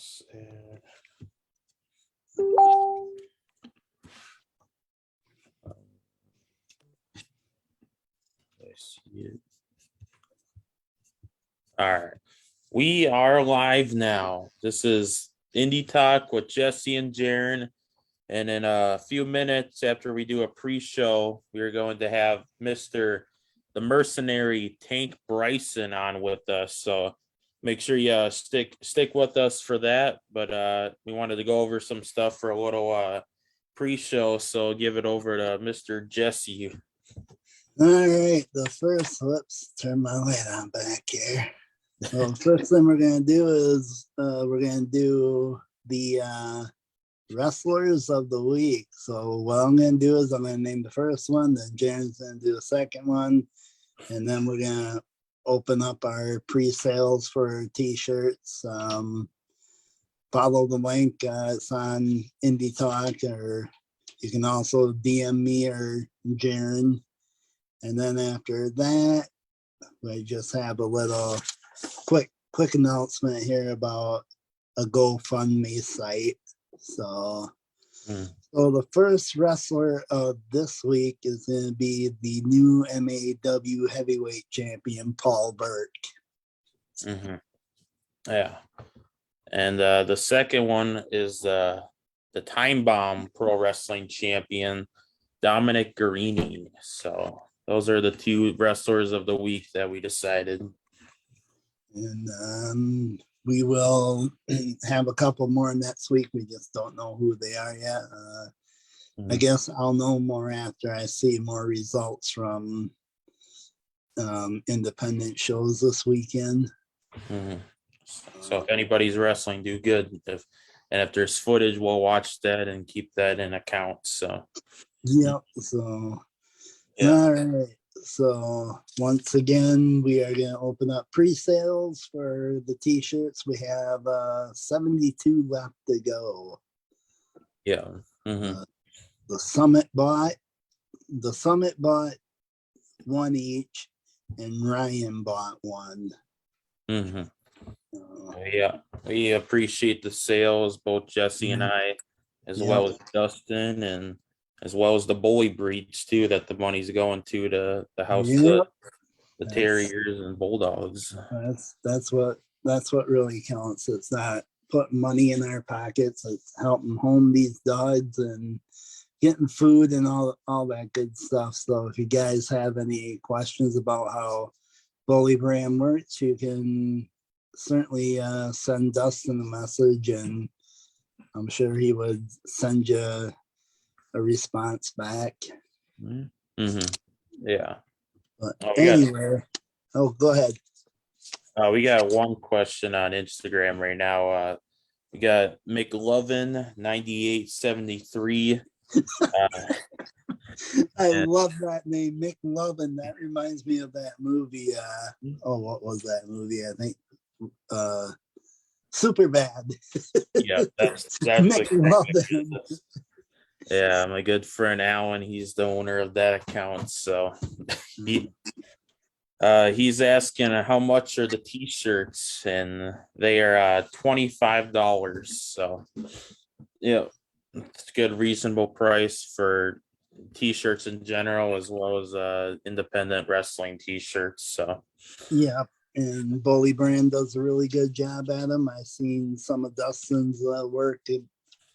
else? I see it. All right. We are live now. This is Indy Talk with Jesse and Jeryn. And in a few minutes after we do a pre-show, we're going to have the Mercenary Tank Bryson on with us. So make sure you stick with us for that. But we wanted to go over some stuff for a little pre-show. So give it over to Mr. Jesse. All right, let's turn my light on back here. So the first thing we're going to do is we're going to do the wrestlers of the week. So what I'm going to do is I'm going to name the first one, then Jeryn's going to do the second one, and then we're going to open up our pre-sales for t-shirts. Follow the link. It's on Indy Talk, or you can also DM me or Jeryn. And then after that, we just have a little quick announcement here about a GoFundMe site. So the first wrestler of this week is going to be the new MAW heavyweight champion, Paul Burke. Mm-hmm. Yeah. And the second one is the Time Bomb Pro Wrestling champion, Dominic Guarini. So those are the two wrestlers of the week that we decided. And we will have a couple more next week. We just don't know who they are yet. I guess I'll know more after I see more results from independent shows this weekend. Mm-hmm. So if anybody's wrestling, do good. If there's footage, we'll watch that and keep that in account. So yep. So all right. So once again, we are going to open up pre-sales for the t-shirts. We have 72 left to go. Yeah. Mm-hmm. The Summit bought one each, and Ryan bought one. Mm-hmm. Yeah, we appreciate the sales, both Jesse and I, as well as Dustin, and as well as the bully breeds too, that the money's going to the house, the terriers and bulldogs. That's what really counts. It's not putting money in our pockets. It's helping home these dogs and getting food and all that good stuff. So if you guys have any questions about how Bullybrand works, you can certainly send Dustin a message, and I'm sure he would send you a response back. Mm-hmm. Yeah. But anyway, go ahead. We got one question on Instagram right now. We got McLovin 9873. I love that name, McLovin. That reminds me of that movie. What was that movie? I think Superbad. Yeah, that's McLovin. Yeah, my good friend Alan, he's the owner of that account. So he's asking how much are the t-shirts, and they are $25. So yeah, it's a good reasonable price for t-shirts in general, as well as independent wrestling t-shirts. So yeah, and Bullybrand does a really good job at them. I've seen some of Dustin's work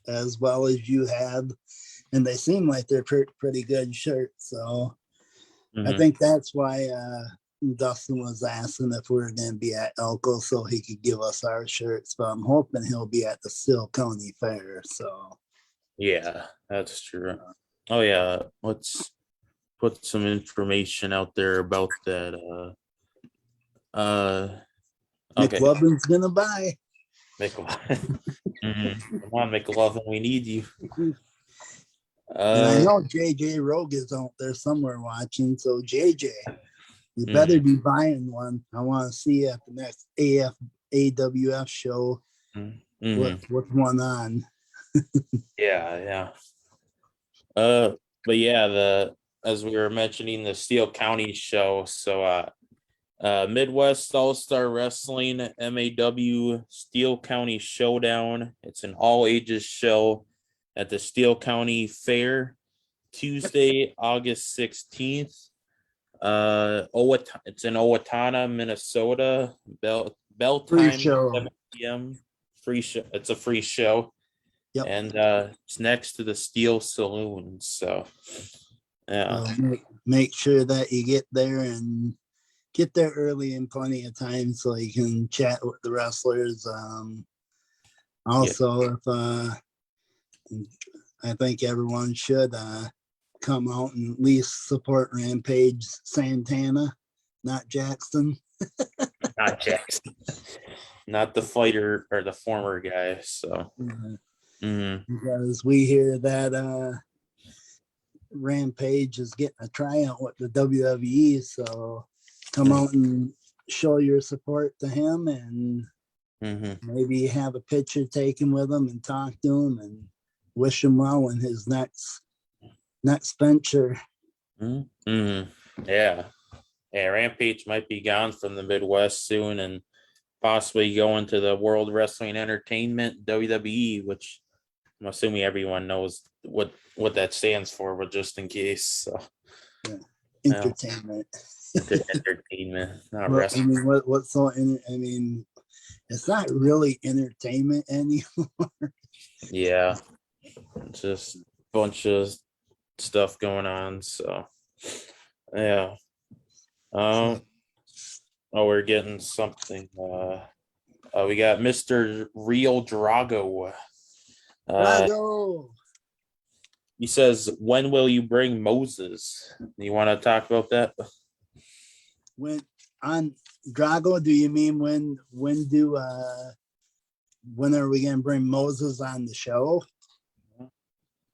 as well as you have, and they seem like they're pretty good shirts. So I think that's why Dustin was asking if we were going to be at Elko so he could give us our shirts, but I'm hoping he'll be at the Still County Fair. So yeah, that's true. Oh yeah, let's put some information out there about that. Okay. McLovin's gonna buy. McLovin. Come on, McLovin, we need you. And I know JJ Rogue is out there somewhere watching. So JJ, you better be buying one. I want to see you at the next AWF show with one on. Yeah. But yeah, as we were mentioning, the Steele County show. So Midwest All-Star Wrestling MAW Steel County Showdown. It's an all ages show at the Steel County Fair, Tuesday, August 16th. It's in Owatonna, Minnesota. Bell Free time show. 7 p.m. Free show. It's a free show. Yep. And it's next to the Steel Saloon. So yeah. So make sure that you get there and get there early and plenty of time so you can chat with the wrestlers. Also, if I think everyone should come out and at least support Rampage Santana, not Jackson. Not Jackson. Not the fighter or the former guy. So because we hear that Rampage is getting a tryout with the WWE, so come out and show your support to him and maybe have a picture taken with him and talk to him and wish him well in his next venture. Yeah. Rampage might be gone from the Midwest soon and possibly going to the World Wrestling Entertainment, WWE, which I'm assuming everyone knows what that stands for, but just in case. So Entertainment. Entertainment, not Well, wrestling. I mean, what's so? I mean, it's not really entertainment anymore. Yeah, just a bunch of stuff going on. So yeah. We're getting something. We got Mr. Real Drago. Drago. He says, "When will you bring Moses?" You want to talk about that? When on Drago, do you mean when are we gonna bring Moses on the show?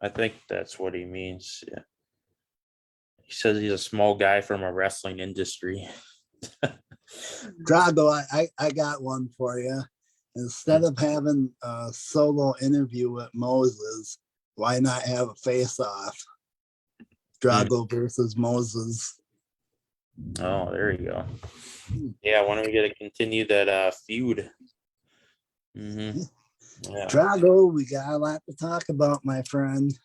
I think that's what he means. Yeah. He says he's a small guy from a wrestling industry. Drago, I got one for you. Instead of having a solo interview with Moses, why not have a face-off? Drago versus Moses. Oh, there you go. Yeah, why don't we get to continue that feud? Yeah. Drago, we got a lot to talk about, my friend.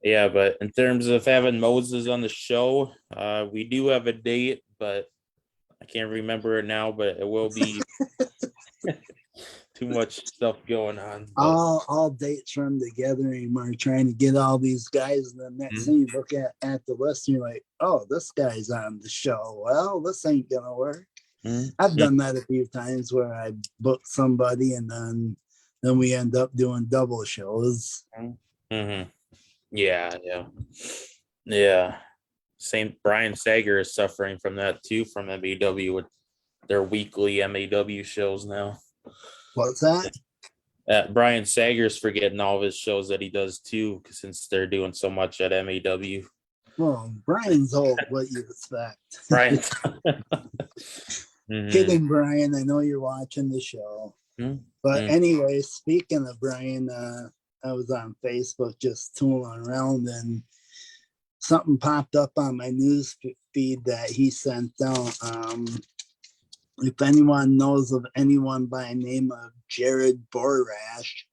Yeah, but in terms of having Moses on the show, we do have a date, but I can't remember it now, but it will be too much stuff going on. All dates run together anymore, trying to get all these guys, and then next thing you look at the list and you're like, oh, this guy's on the show. Well, this ain't gonna work. I've done that a few times where I booked somebody and then we end up doing double shows. Yeah. Same. Brian Sager is suffering from that too, from MAW with their weekly MAW shows now. What's that? Brian Sager's forgetting all of his shows that he does too, since they're doing so much at MAW. Well, Brian's old. What you expect? Brian. Kidding, Brian. I know you're watching the show. But anyway, speaking of Brian, I was on Facebook just tooling around and something popped up on my news feed that he sent out. If anyone knows of anyone by the name of Jared Borash,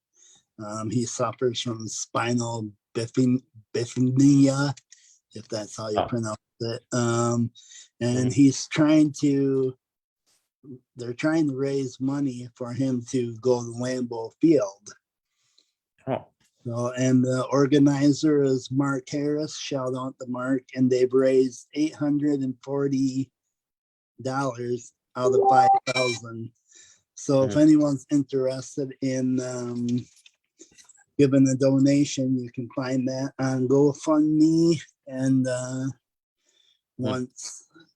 he suffers from spinal bifida, if that's how you pronounce it. And they're trying to raise money for him to go to Lambeau Field. So, and the organizer is Mark Harris. Shout out to Mark. And they've raised $840 out of 5,000. So if anyone's interested in giving a donation, you can find that on GoFundMe. And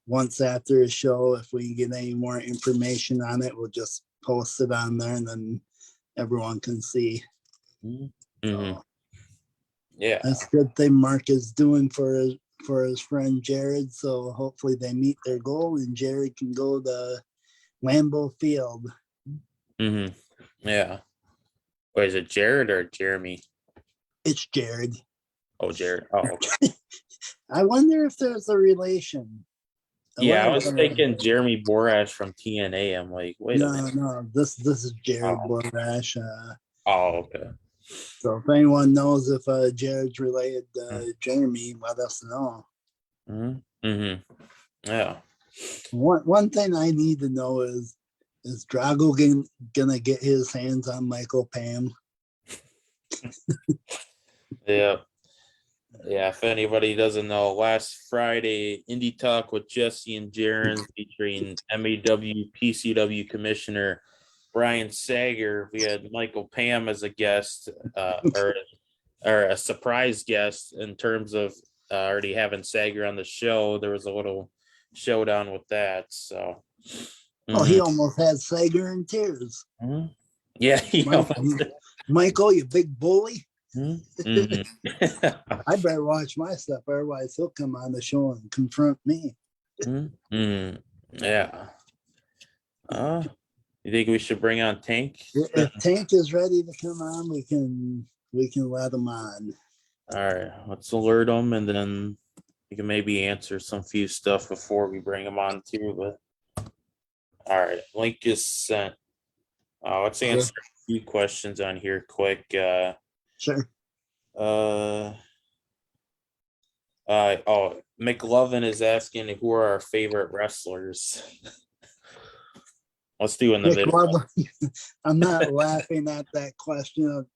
once after a show, if we get any more information on it, we'll just post it on there and then everyone can see. So, yeah, that's a good thing Mark is doing for his friend Jared. So hopefully they meet their goal and Jared can go to Lambeau Field. Yeah. Wait, is it Jared or Jeremy? It's Jared. Oh, Jared. Oh, okay. I wonder if there's a relation. Yeah, I was thinking Jeremy Borash from TNA. I'm like, wait a minute. No. This is Jared Oh. Borash. Okay. So if anyone knows if Jared's related to Jeremy, let us know. Mm-hmm. Yeah. One thing I need to know is Drago gonna get his hands on Michael Pam? Yeah. Yeah, if anybody doesn't know, last Friday, Indy Talk with Jesse and Jeryn featuring MAW PCW Commissioner Brian Sager. We had Michael Pam as a guest, or a surprise guest in terms of already having Sager on the show. There was a little showdown with that. So, Oh, he almost had Sager in tears. Mm-hmm. Yeah, Michael, you big bully. Mm-hmm. I better watch my stuff, otherwise he'll come on the show and confront me. Mm-hmm. Yeah. You think we should bring on Tank? If Tank is ready to come on, we can let him on. All right, let's alert him, and then we can maybe answer some few stuff before we bring him on too. But all right, link is sent. Let's answer a few questions on here quick. Sure. McLovin is asking who are our favorite wrestlers. Let's do in the middle. I'm not laughing at that question.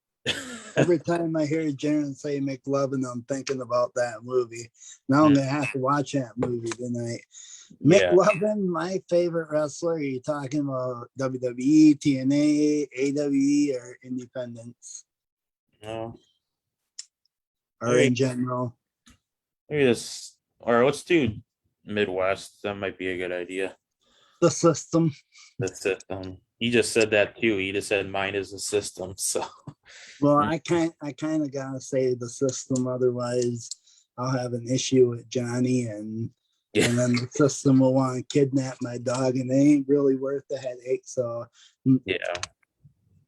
Every time I hear Jeryn say McLovin, I'm thinking about that movie. Now I'm gonna have to watch that movie tonight. Yeah. McLovin, my favorite wrestler. Are you talking about WWE, TNA, AWE, or Independence? No. Or in general? Maybe this, or let's do Midwest. That might be a good idea. The System. The System. He just said that too. He just said mine is the System. So, well, I kind of gotta say the System. Otherwise, I'll have an issue with Johnny, and then the System will want to kidnap my dog, and it ain't really worth the headache. So, yeah.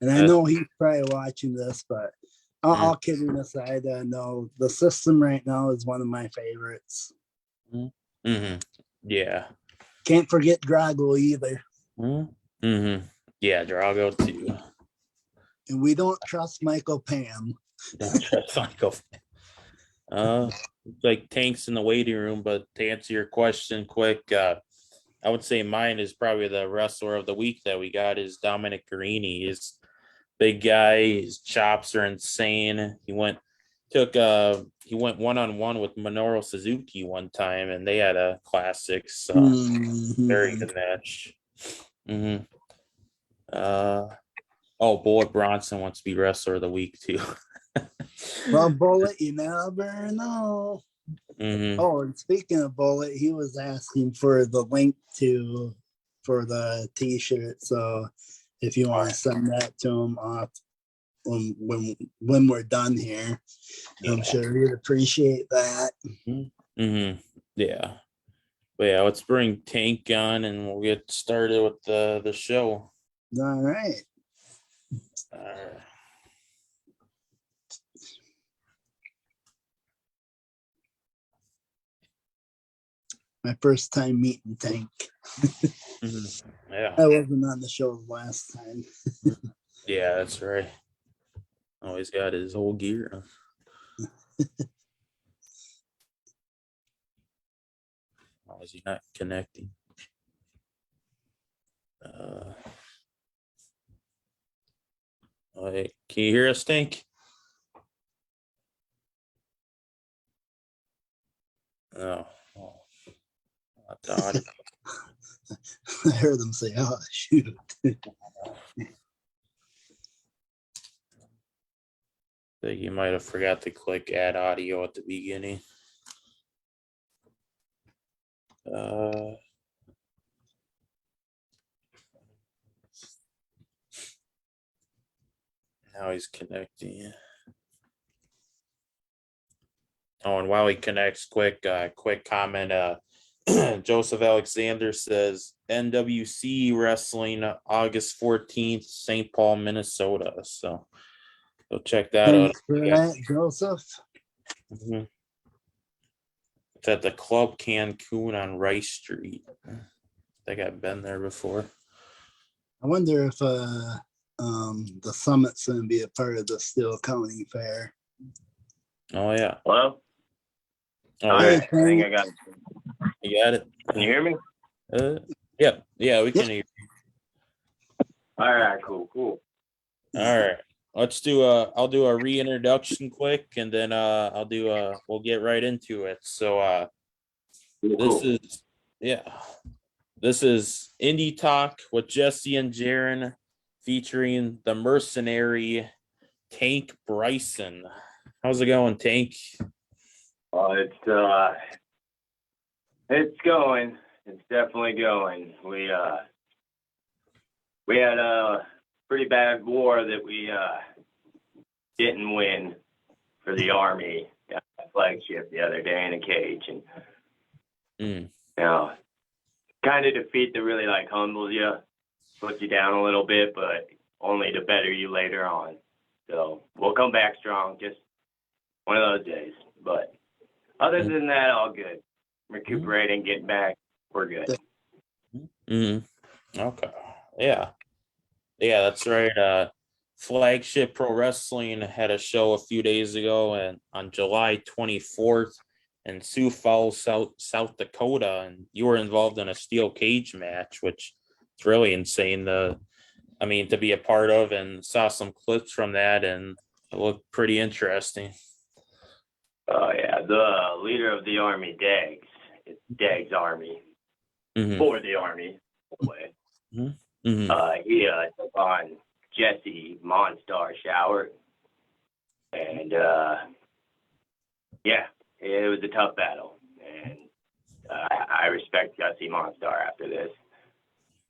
And I know he's probably watching this, but all kidding aside, no, the System right now is one of my favorites. Mm-hmm. Yeah. Can't forget Drago either. Mm-hmm. Yeah, Drago too. And we don't trust Michael Pam. Don't trust Michael. Like Tank's in the waiting room, but to answer your question quick, I would say mine is probably the wrestler of the week that we got is Dominic Garrini. He's big guy. His chops are insane. He went one-on-one with Minoru Suzuki one time, and they had a classic. So very good match. Mm-hmm. Bullet Bronson wants to be wrestler of the week too. Well, Bullet, you never know. Mm-hmm. Oh, and speaking of Bullet, he was asking for the link for the T-shirt. So if you want to send that to him off when we're done here, I'm sure he'd appreciate that. Mm-hmm. Yeah. But yeah, let's bring Tank on and we'll get started with the show. All right. My first time meeting Tank. Yeah. I wasn't on the show last time. Yeah, that's right. Oh, he's got his whole gear. How is he not connecting? Can you hear us, Tank? No. I heard them say, "Oh shoot." I think you might have forgot to click add audio at the beginning. Now he's connecting. Oh, and while he connects, quick comment. Joseph Alexander says NWC Wrestling August 14th, St. Paul, Minnesota. So go check that out. For that, Joseph. Mm-hmm. It's at the Club Cancun on Rice Street. I think I've been there before. I wonder if the summit's gonna be a part of the Steel County Fair. Oh yeah. Hello? Oh, All Hey, right. I think I got it. you got it. Can you hear me? Yeah, we can hear. All right, cool. All right. Let's do I'll do a reintroduction quick, and then we'll get right into it. So Cool. this is Indy Talk with Jesse and Jeryn, featuring the Mercenary Tank Bryson. How's it going, Tank? It's going. It's definitely going. We had a pretty bad war that we didn't win for the Army. Got a flagship the other day in a cage, and you know, kind of defeat that really like humbles you, puts you down a little bit, but only to better you later on. So we'll come back strong. Just one of those days. But other than that, all good. Recuperating, getting back. We're good. Okay. Yeah, that's right. Flagship Pro Wrestling had a show a few days ago, and on July 24th in Sioux Falls, South Dakota, and you were involved in a steel cage match, which is really insane to be a part of, and saw some clips from that, and it looked pretty interesting. Oh yeah, the leader of the Army, Daggs. It's Daggs Army for the Army. Way. He took on Jesse Monstar Shower, and it was a tough battle, and I respect Jesse Monstar after this.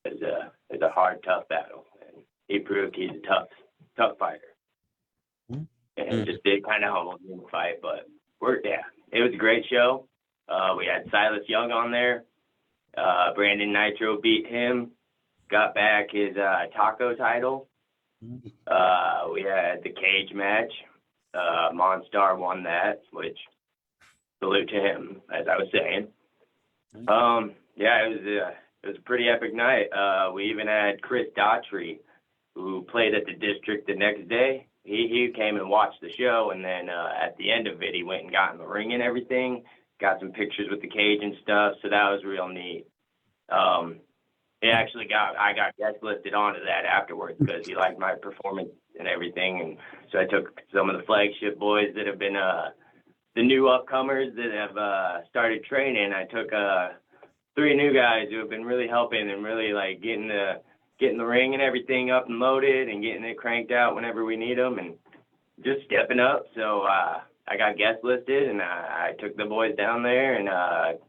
It's a hard, tough battle, and he proved he's a tough fighter, and it just did kind of humble me in the fight, but it was a great show. We had Silas Young on there. Brandon Nitro beat him, got back his taco title. We had the cage match. Monstar won that, which salute to him, as I was saying. It was a pretty epic night. We even had Chris Daughtry, who played at the district the next day. He came and watched the show, and then at the end of it, he went and got in the ring and everything, got some pictures with the cage and stuff, so that was real neat. I got guest listed onto that afterwards because he liked my performance and everything, and so I took some of the flagship boys that have been the new upcomers that have started training. I took 3 new guys who have been really helping and really like getting the ring and everything up and loaded and getting it cranked out whenever we need them and just stepping up. So I got guest listed, and I took the boys down there, and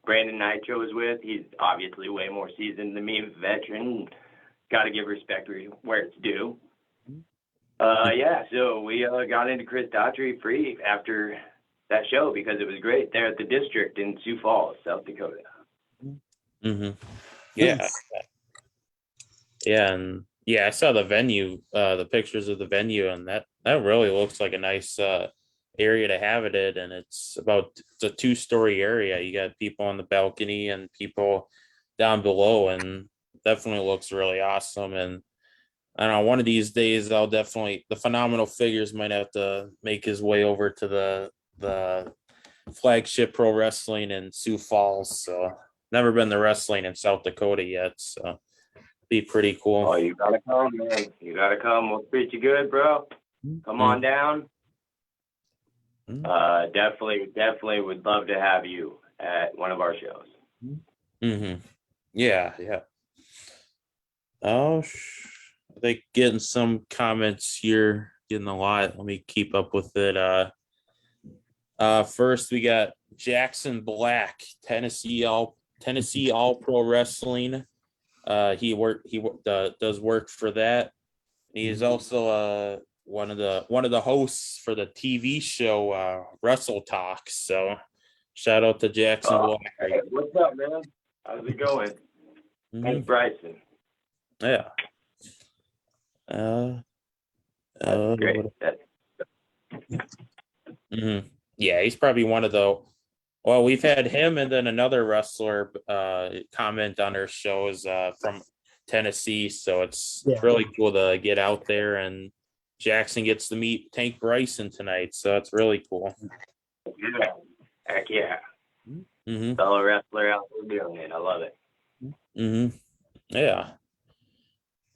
Brandon Nitro was with. He's obviously way more seasoned than me, a veteran. Got to give respect where it's due. So we got into Chris Daughtry free after that show because it was great there at the district in Sioux Falls, South Dakota. Yeah. And I saw the venue, the pictures of the venue, and that really looks like a nice area to have it in. And it's a 2-story area. You got people on the balcony and people down below, and definitely looks really awesome. And I don't know, one of these days the Phenomenal Figures might have to make his way over to the Flagship Pro Wrestling in Sioux Falls. So never been to wrestling in South Dakota yet, so be pretty cool. Oh, you gotta come, man. You gotta come. We'll treat you good, bro. Come on down. Definitely would love to have you at one of our shows. Yeah. Oh, I think getting some comments here, getting a lot. Let me keep up with it. First we got Jackson Black, Tennessee All Pro Wrestling. He does work for that. He is also one of the hosts for the TV show Wrestle Talk. So shout out to Jackson Black. Hey, what's up, man? How's it going? Hey, Bryson. Yeah. That's great. Yeah, he's probably one of the Well, we've had him and then another wrestler comment on our shows from Tennessee. So it's really cool to get out there, and Jackson gets to meet Tank Bryson tonight. So it's really cool. Yeah. Heck yeah. Mm-hmm. Fellow wrestler out there doing it. I love it. Mm-hmm. Yeah.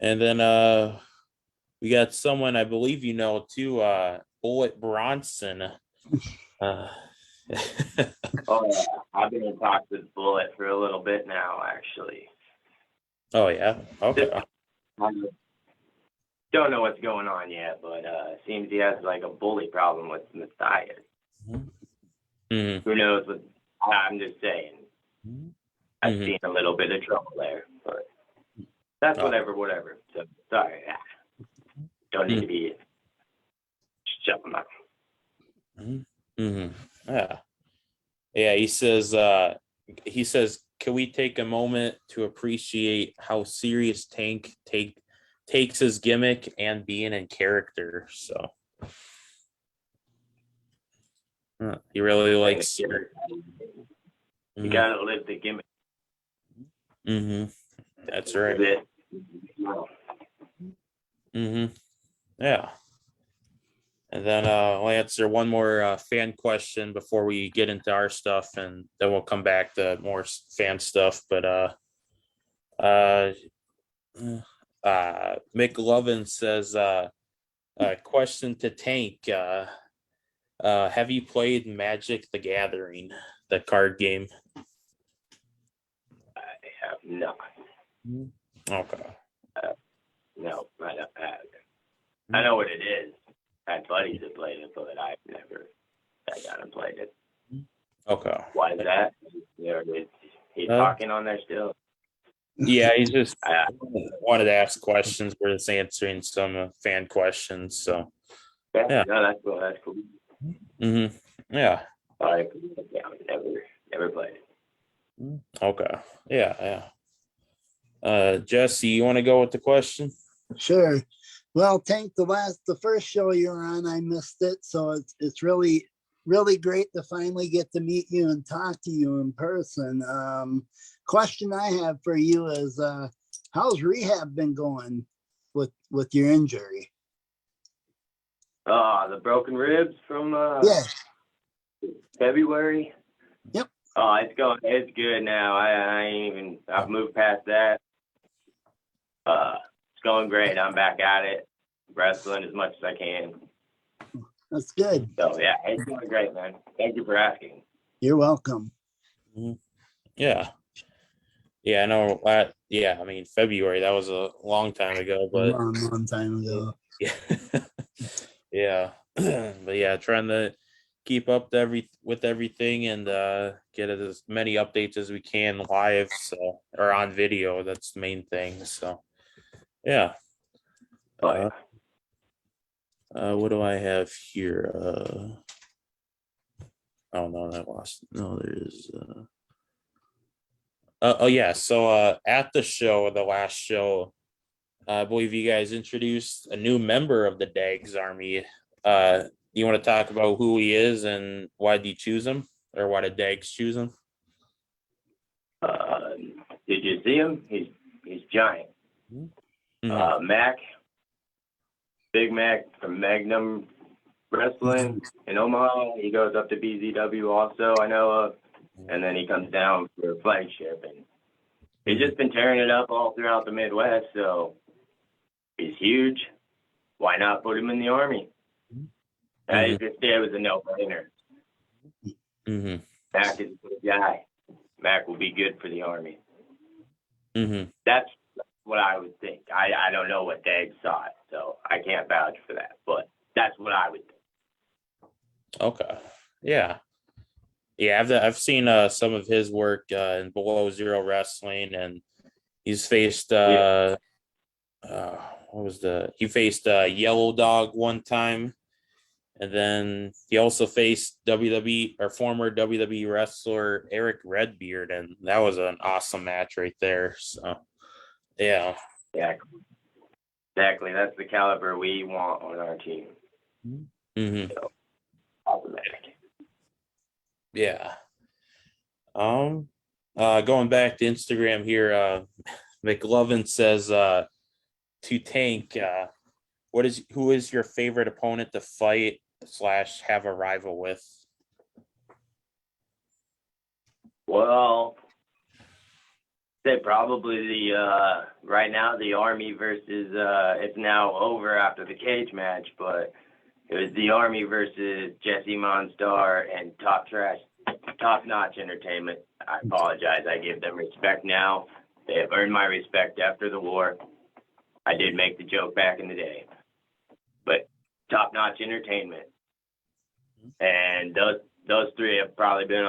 And then we got someone I believe you know too, Bullet Bronson. Oh yeah, I've been in talks with Bullet for a little bit now, actually. Oh yeah. Okay. I don't know what's going on yet, but seems he has like a bully problem with Matthias. Mm-hmm. Who knows what? I'm just saying. I've Mm-hmm. seen a little bit of trouble there, but that's whatever. So sorry, don't need to be shut them out. Mm-hmm. Yeah. Yeah. He says, can we take a moment to appreciate how serious Tank takes his gimmick and being in character? So he really likes. You gotta live the gimmick. Mm-hmm. That's right. Mm-hmm. Yeah. And then I'll answer one more fan question before we get into our stuff, and then we'll come back to more fan stuff. But Mick Lovin says, question to Tank. Have you played Magic the Gathering, the card game? I have not. Okay. No, I don't have. I know what it is. I had buddies that played it, but I've never sat down and played it. Okay. Why is that? He's talking on there still. Yeah, he's just wanted to ask questions. We're just answering some fan questions. So yeah, no, that's cool. That's cool. Mm-hmm. Yeah. Never played it. Okay. Yeah. Jesse, you want to go with the question? Sure. Well, Tank, the first show you were on, I missed it. So it's really, really great to finally get to meet you and talk to you in person. Question I have for you is, how's rehab been going with your injury? The broken ribs from February. Yep. Oh, it's good now. I've moved past that. It's going great. I'm back at it, wrestling as much as I can. That's good. So yeah, it's going great, man. Thank you for asking. You're welcome. Yeah. Yeah, I know. I mean, February, that was a long time ago, but long time ago. Yeah. Yeah. But yeah, trying to keep up with everything and get as many updates as we can live, so, or on video. That's the main thing. So yeah. What do I have here? Oh no, I lost. No, there is. Oh yeah. So at the show, the last show, I believe you guys introduced a new member of the Dags Army. You want to talk about who he is and why did you choose him, or why did Dags choose him? Did you see him? He's giant. Mac, Big Mac from Magnum Wrestling in Omaha. He goes up to BZW also, I know of, and then he comes down for Flagship, and he's just been tearing it up all throughout the Midwest. So he's huge. Why not put him in the Army? It was a no-brainer. Mac is a good guy. Mac will be good for the Army. That's what I would think. I don't know what Dag thought, so I can't vouch for that, but that's what I would think. Okay. Yeah. Yeah, I've seen some of his work in Below Zero Wrestling, and he's faced he faced Yellow Dog one time, and then he also faced WWE or former WWE wrestler Eric Redbeard, and that was an awesome match right there. So yeah, exactly. That's the caliber we want on our team. So, awesome match. Yeah. Going back to Instagram here, McLovin says to Tank, who is your favorite opponent to fight / have a rival with? Well, say probably the right now the Army versus it's now over after the cage match, but it was the Army versus Jesse Monstar and Top Notch Entertainment. I apologize. I give them respect now. They have earned my respect after the war. I did make the joke back in the day, but Top Notch Entertainment, and those three have probably been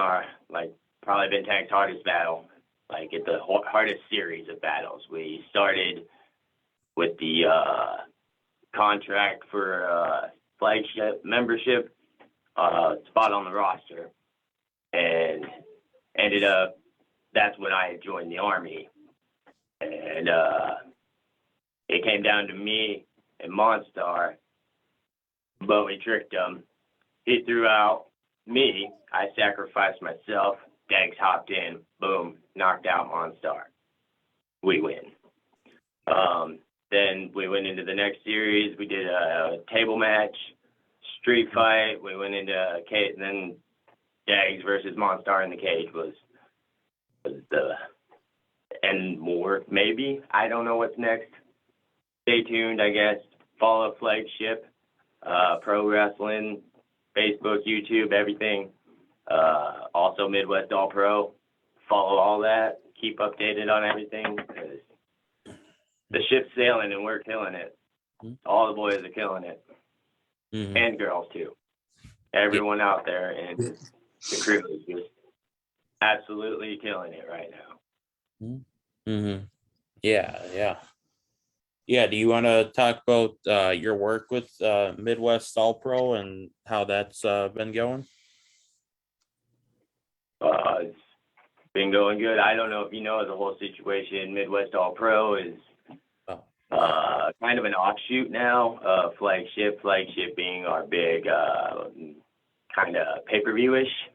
Tank's hardest battle. Like it's the hardest series of battles. We started with the contract for flagship membership spot on the roster, and ended up that's when I joined the Army, and it came down to me and Monstar, but we tricked him. He threw out me. I sacrificed myself. Danks hopped in. Boom. Knocked out Monstar. We win. Then we went into the next series. We did a table match, street fight. We went into cage. Then Dags versus Monstar in the cage was the and more maybe. I don't know what's next. Stay tuned, I guess. Follow Flagship, Pro Wrestling, Facebook, YouTube, everything. Also Midwest All Pro. Follow all that. Keep updated on everything. The ship's sailing and we're killing it. All the boys are killing it. And girls too. Everyone out there and the crew is just absolutely killing it right now. Yeah, do you want to talk about your work with Midwest All Pro and how that's been going? It's been going good. I don't know if you know the whole situation. Midwest All Pro is kind of an offshoot now of Flagship. Flagship being our big kind of pay-per-view-ish.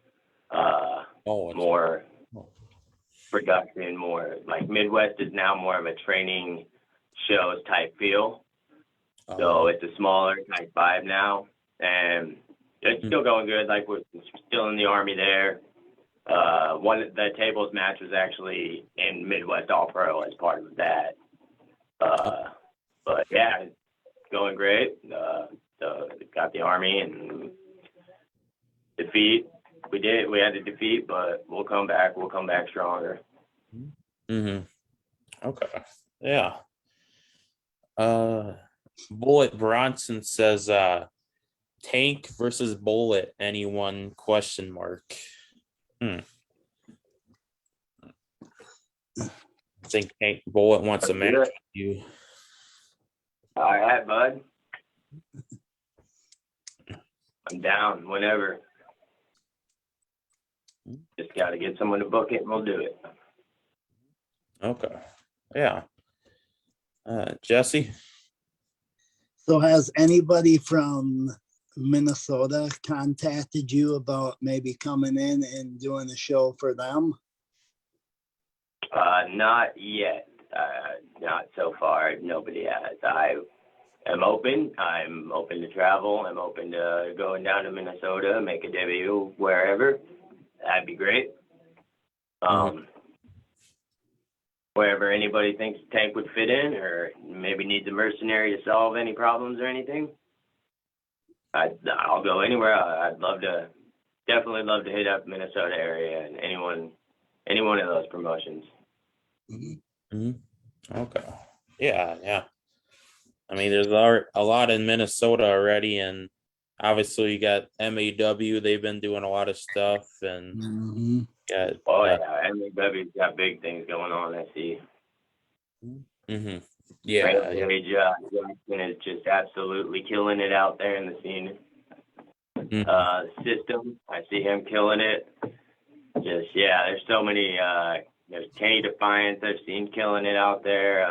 More production, more like Midwest is now more of a training shows type feel. So it's a smaller type vibe now, and it's still going good. Like we're still in the Army there. The tables match was actually in Midwest All Pro as part of that. But yeah, it's going great. Got the Army and defeat. We had to defeat, but we'll come back. We'll come back stronger. Okay. Yeah. Bullet Bronson says Tank versus Bullet, anyone ? I think Tank Bullet wants a match with you. All right, bud. I'm down whenever. Just got to get someone to book it and we'll do it. Okay. Yeah. Jesse? So has anybody from Minnesota contacted you about maybe coming in and doing a show for them? Not yet. Not so far. Nobody has. I am open. I'm open to travel. I'm open to going down to Minnesota, make a debut wherever. That'd be great. Wherever anybody thinks Tank would fit in, or maybe needs a mercenary to solve any problems or anything, I'll go anywhere. I'd definitely love to hit up Minnesota area and any one of those promotions. Okay. Yeah. I mean, there's a lot in Minnesota already, and obviously you got MAW. They've been doing a lot of stuff, and MAW's got big things going on. I see. Jackson is just absolutely killing it out there in the scene. System, I see him killing it. There's so many. There's Kenny Defiance I've seen killing it out there.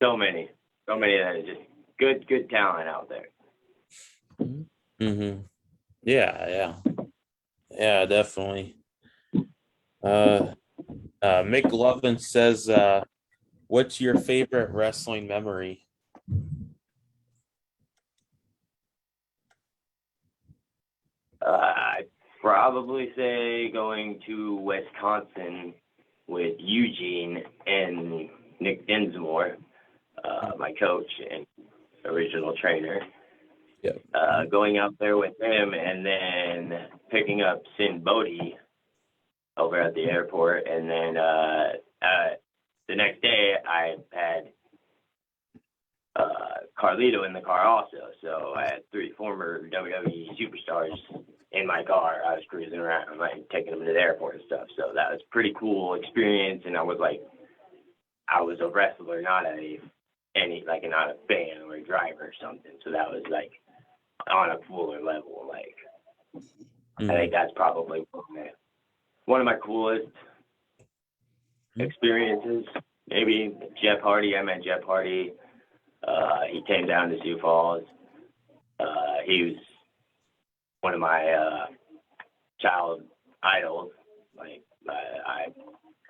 So many that are just good talent out there. Yeah, definitely. Mick Lovin says, what's your favorite wrestling memory? I'd probably say going to Wisconsin with Eugene and Nick Dinsmore, my coach and original trainer. Yep. Going out there with him and then picking up Sin Bodhi over at the airport. And then the next day I had Carlito in the car also. So I had 3 former WWE superstars in my car. I was cruising around, like taking them to the airport and stuff. So that was a pretty cool experience. And I was a wrestler, not a fan or a driver or something. So that was like on a cooler level. Like I think that's probably one of my coolest experiences. Maybe Jeff Hardy. I met Jeff Hardy. He came down to Sioux Falls. He was one of my child idols. Like I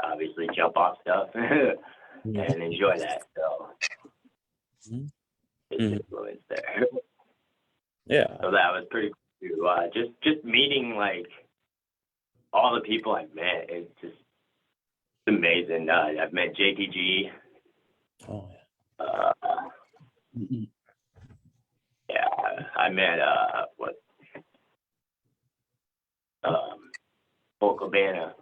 obviously jump off stuff and enjoy that. So it's influence there. Yeah. So that was pretty cool. Just meeting like all the people I've met. It's just amazing. I've met JTG. Oh, yeah, I met Paul Cabana.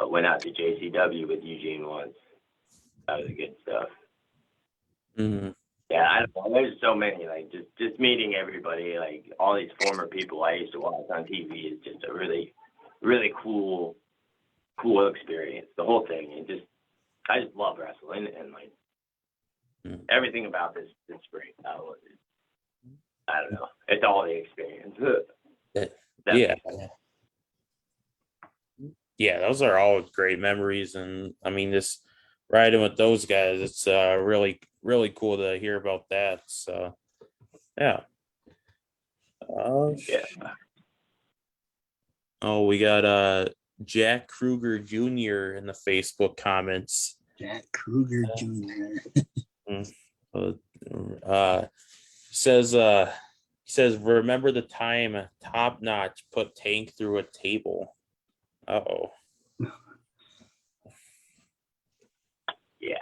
Went out to JCW with Eugene once. That was good stuff. Yeah, I don't know. There's so many. Like just meeting everybody, like all these former people I used to watch on TV is just a really, really cool experience. The whole thing, and I just love wrestling and like everything about this is great. I don't know. It's all the experience. Yeah, those are all great memories, and I mean, just riding with those guys, it's really, really cool to hear about that. So, yeah. Oh, we got Jack Kruger Jr. in the Facebook comments. Jack Kruger Jr. Says, remember the time Top Notch put Tank through a table? Uh-oh. Yeah.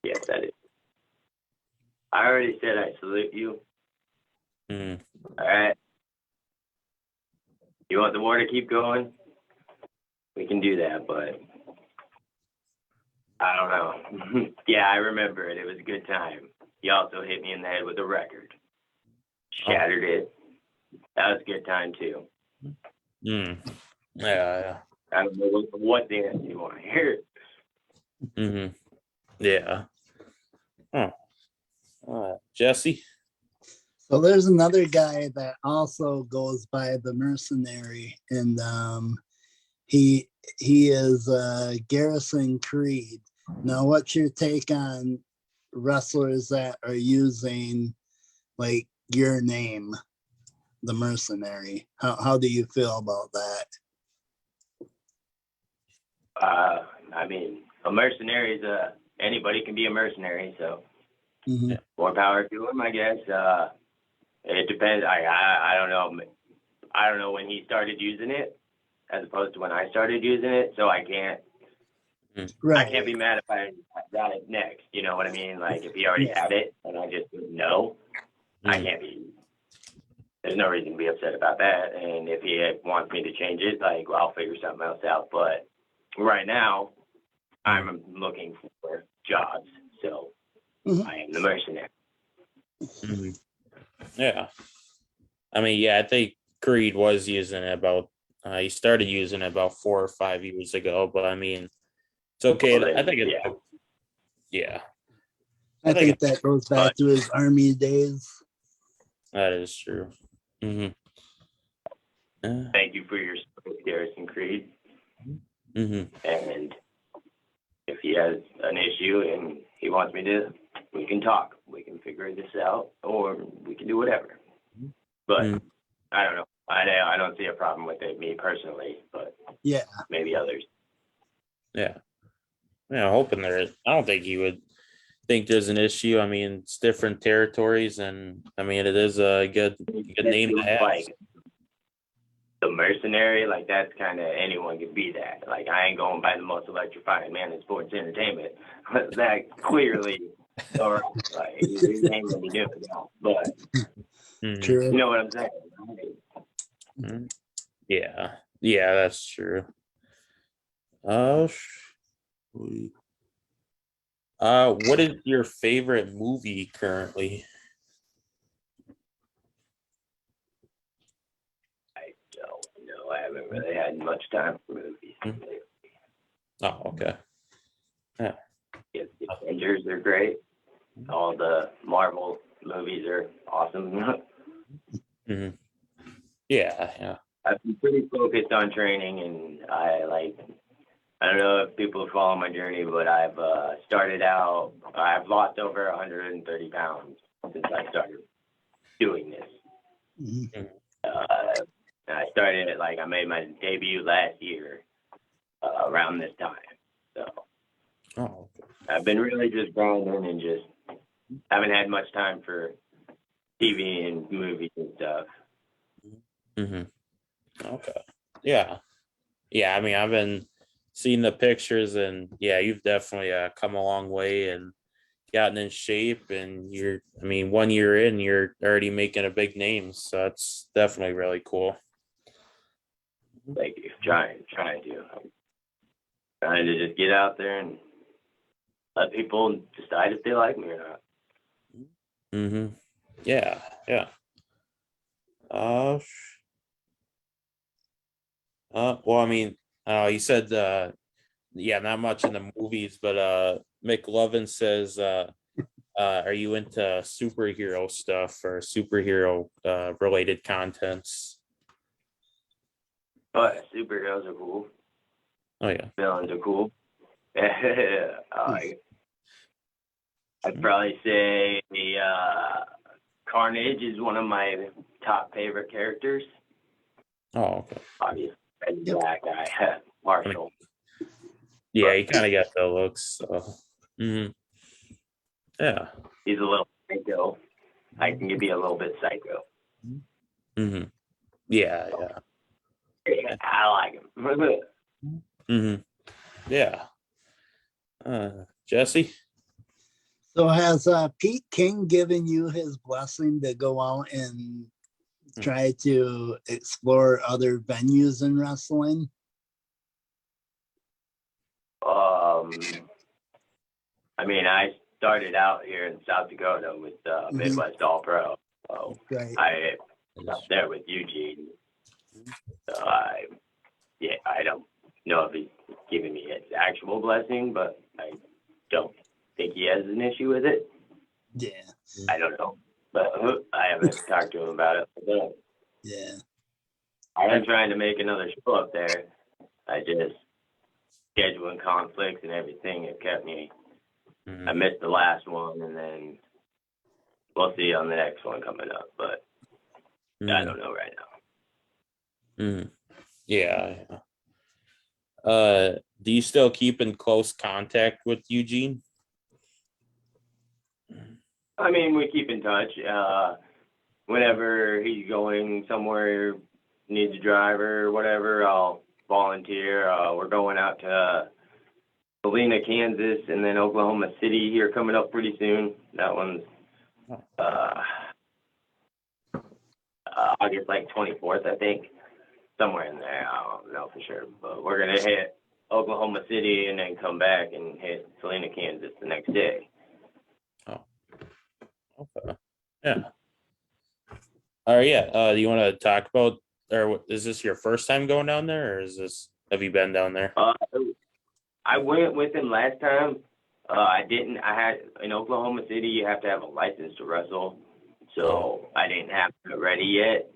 Yes, that is. I already said I salute you. All right. You want the war to keep going? We can do that, but I don't know. Yeah, I remember it. It was a good time. You also hit me in the head with a record. Shattered it. That was a good time, too. Yeah. I don't know what dance you want to hear. Yeah. Jesse? So there's another guy that also goes by the Mercenary, and he is Garrison Creed. Now, what's your take on wrestlers that are using like your name, the Mercenary? How do you feel about that? I mean, a mercenary is anybody can be a mercenary, so more power to him, I guess. It depends. I don't know. I don't know when he started using it, as opposed to when I started using it. So I can't. Right. I can't be mad if I got it next. You know what I mean? Like if he already had it and I just didn't know, I can't be. There's no reason to be upset about that. And if he wants me to change it, like, well, I'll figure something else out. But right now, I'm looking for jobs, so I am the mercenary. Yeah. I mean, yeah, I think Creed was using it about, he started using it about 4 or 5 years ago, but I mean, it's okay. I think it's, yeah. I think that goes back to his Army days. That is true. Thank you for your support, Garrison Creed. And if he has an issue and he wants me to, we can talk. We can figure this out, or we can do whatever. But I don't know. I don't see a problem with it, me personally, but Yeah. maybe others. Yeah. Yeah, hoping there. I don't think you would think there's an issue. I mean, it's different territories, and I mean, it is a good name to have. Like the Mercenary, like that's kind of anyone could be that. Like I ain't going by the most electrifying man in sports entertainment. That clearly, or like you ain't gonna be doing that. But True. you know what I'm saying? Mhm. Yeah, yeah, that's true. Uh, what is your favorite movie currently? I don't know. I haven't really had much time for movies. Oh, okay. Yeah. The Avengers are great. All the Marvel movies are awesome. Mm-hmm. Yeah, yeah. I've been pretty focused on training, and I don't know if people follow my journey, but I've lost over 130 pounds since I started doing this. Mm-hmm. And I started it I made my debut last year around this time. So Oh, okay. I've been really just grinding and just haven't had much time for TV and movies and stuff. Mm-hmm. Okay. Yeah. Yeah. I mean, I've been seeing the pictures, and yeah, you've definitely come a long way and gotten in shape. And I mean, 1 year in, you're already making a big name. So that's definitely really cool. Thank you. Trying to just get out there and let people decide if they like me or not. Mm-hmm. Yeah. Yeah. Uh, well, I mean, you said, yeah, not much in the movies, but McLovin says, are you into superhero stuff or superhero related contents? But superheroes are cool. Oh yeah. Villains are cool. I'd probably say Carnage is one of my top favorite characters. Oh, okay. Obviously, that guy, Marshall. Yeah, he kind of got the looks. So. Mm-hmm. Yeah. He's a little psycho. I think he'd be a little bit psycho. Mm-hmm. Yeah, yeah. I like him. Mm-hmm. Yeah. Jesse? So has Pete King given you his blessing to go out and try to explore other venues in wrestling? I mean, I started out here in South Dakota with Midwest All Pro. So Right. I up there with Eugene. So I don't know if he's giving me his actual blessing, but I don't think he has an issue with it. Yeah. I don't know, but I haven't talked to him about it. But Yeah. I am trying to make another show up there. I just scheduling conflicts and everything have kept me. I missed the last one, and then we'll see on the next one coming up. But I don't know right now. Yeah. Do you still keep in close contact with Eugene? I mean, we keep in touch. Whenever he's going somewhere, needs a driver or whatever, I'll volunteer. We're going out to Salina, Kansas, and then Oklahoma City here coming up pretty soon. That one's August 24th, I think. Somewhere in there. I don't know for sure. But we're going to hit Oklahoma City and then come back and hit Salina, Kansas the next day. Oh, okay. Yeah. All right. Yeah. Do you want to talk about, or is this your first time going down there, or have you been down there? I went with him last time. I didn't. I had in Oklahoma City. You have to have a license to wrestle, so I didn't have it ready yet.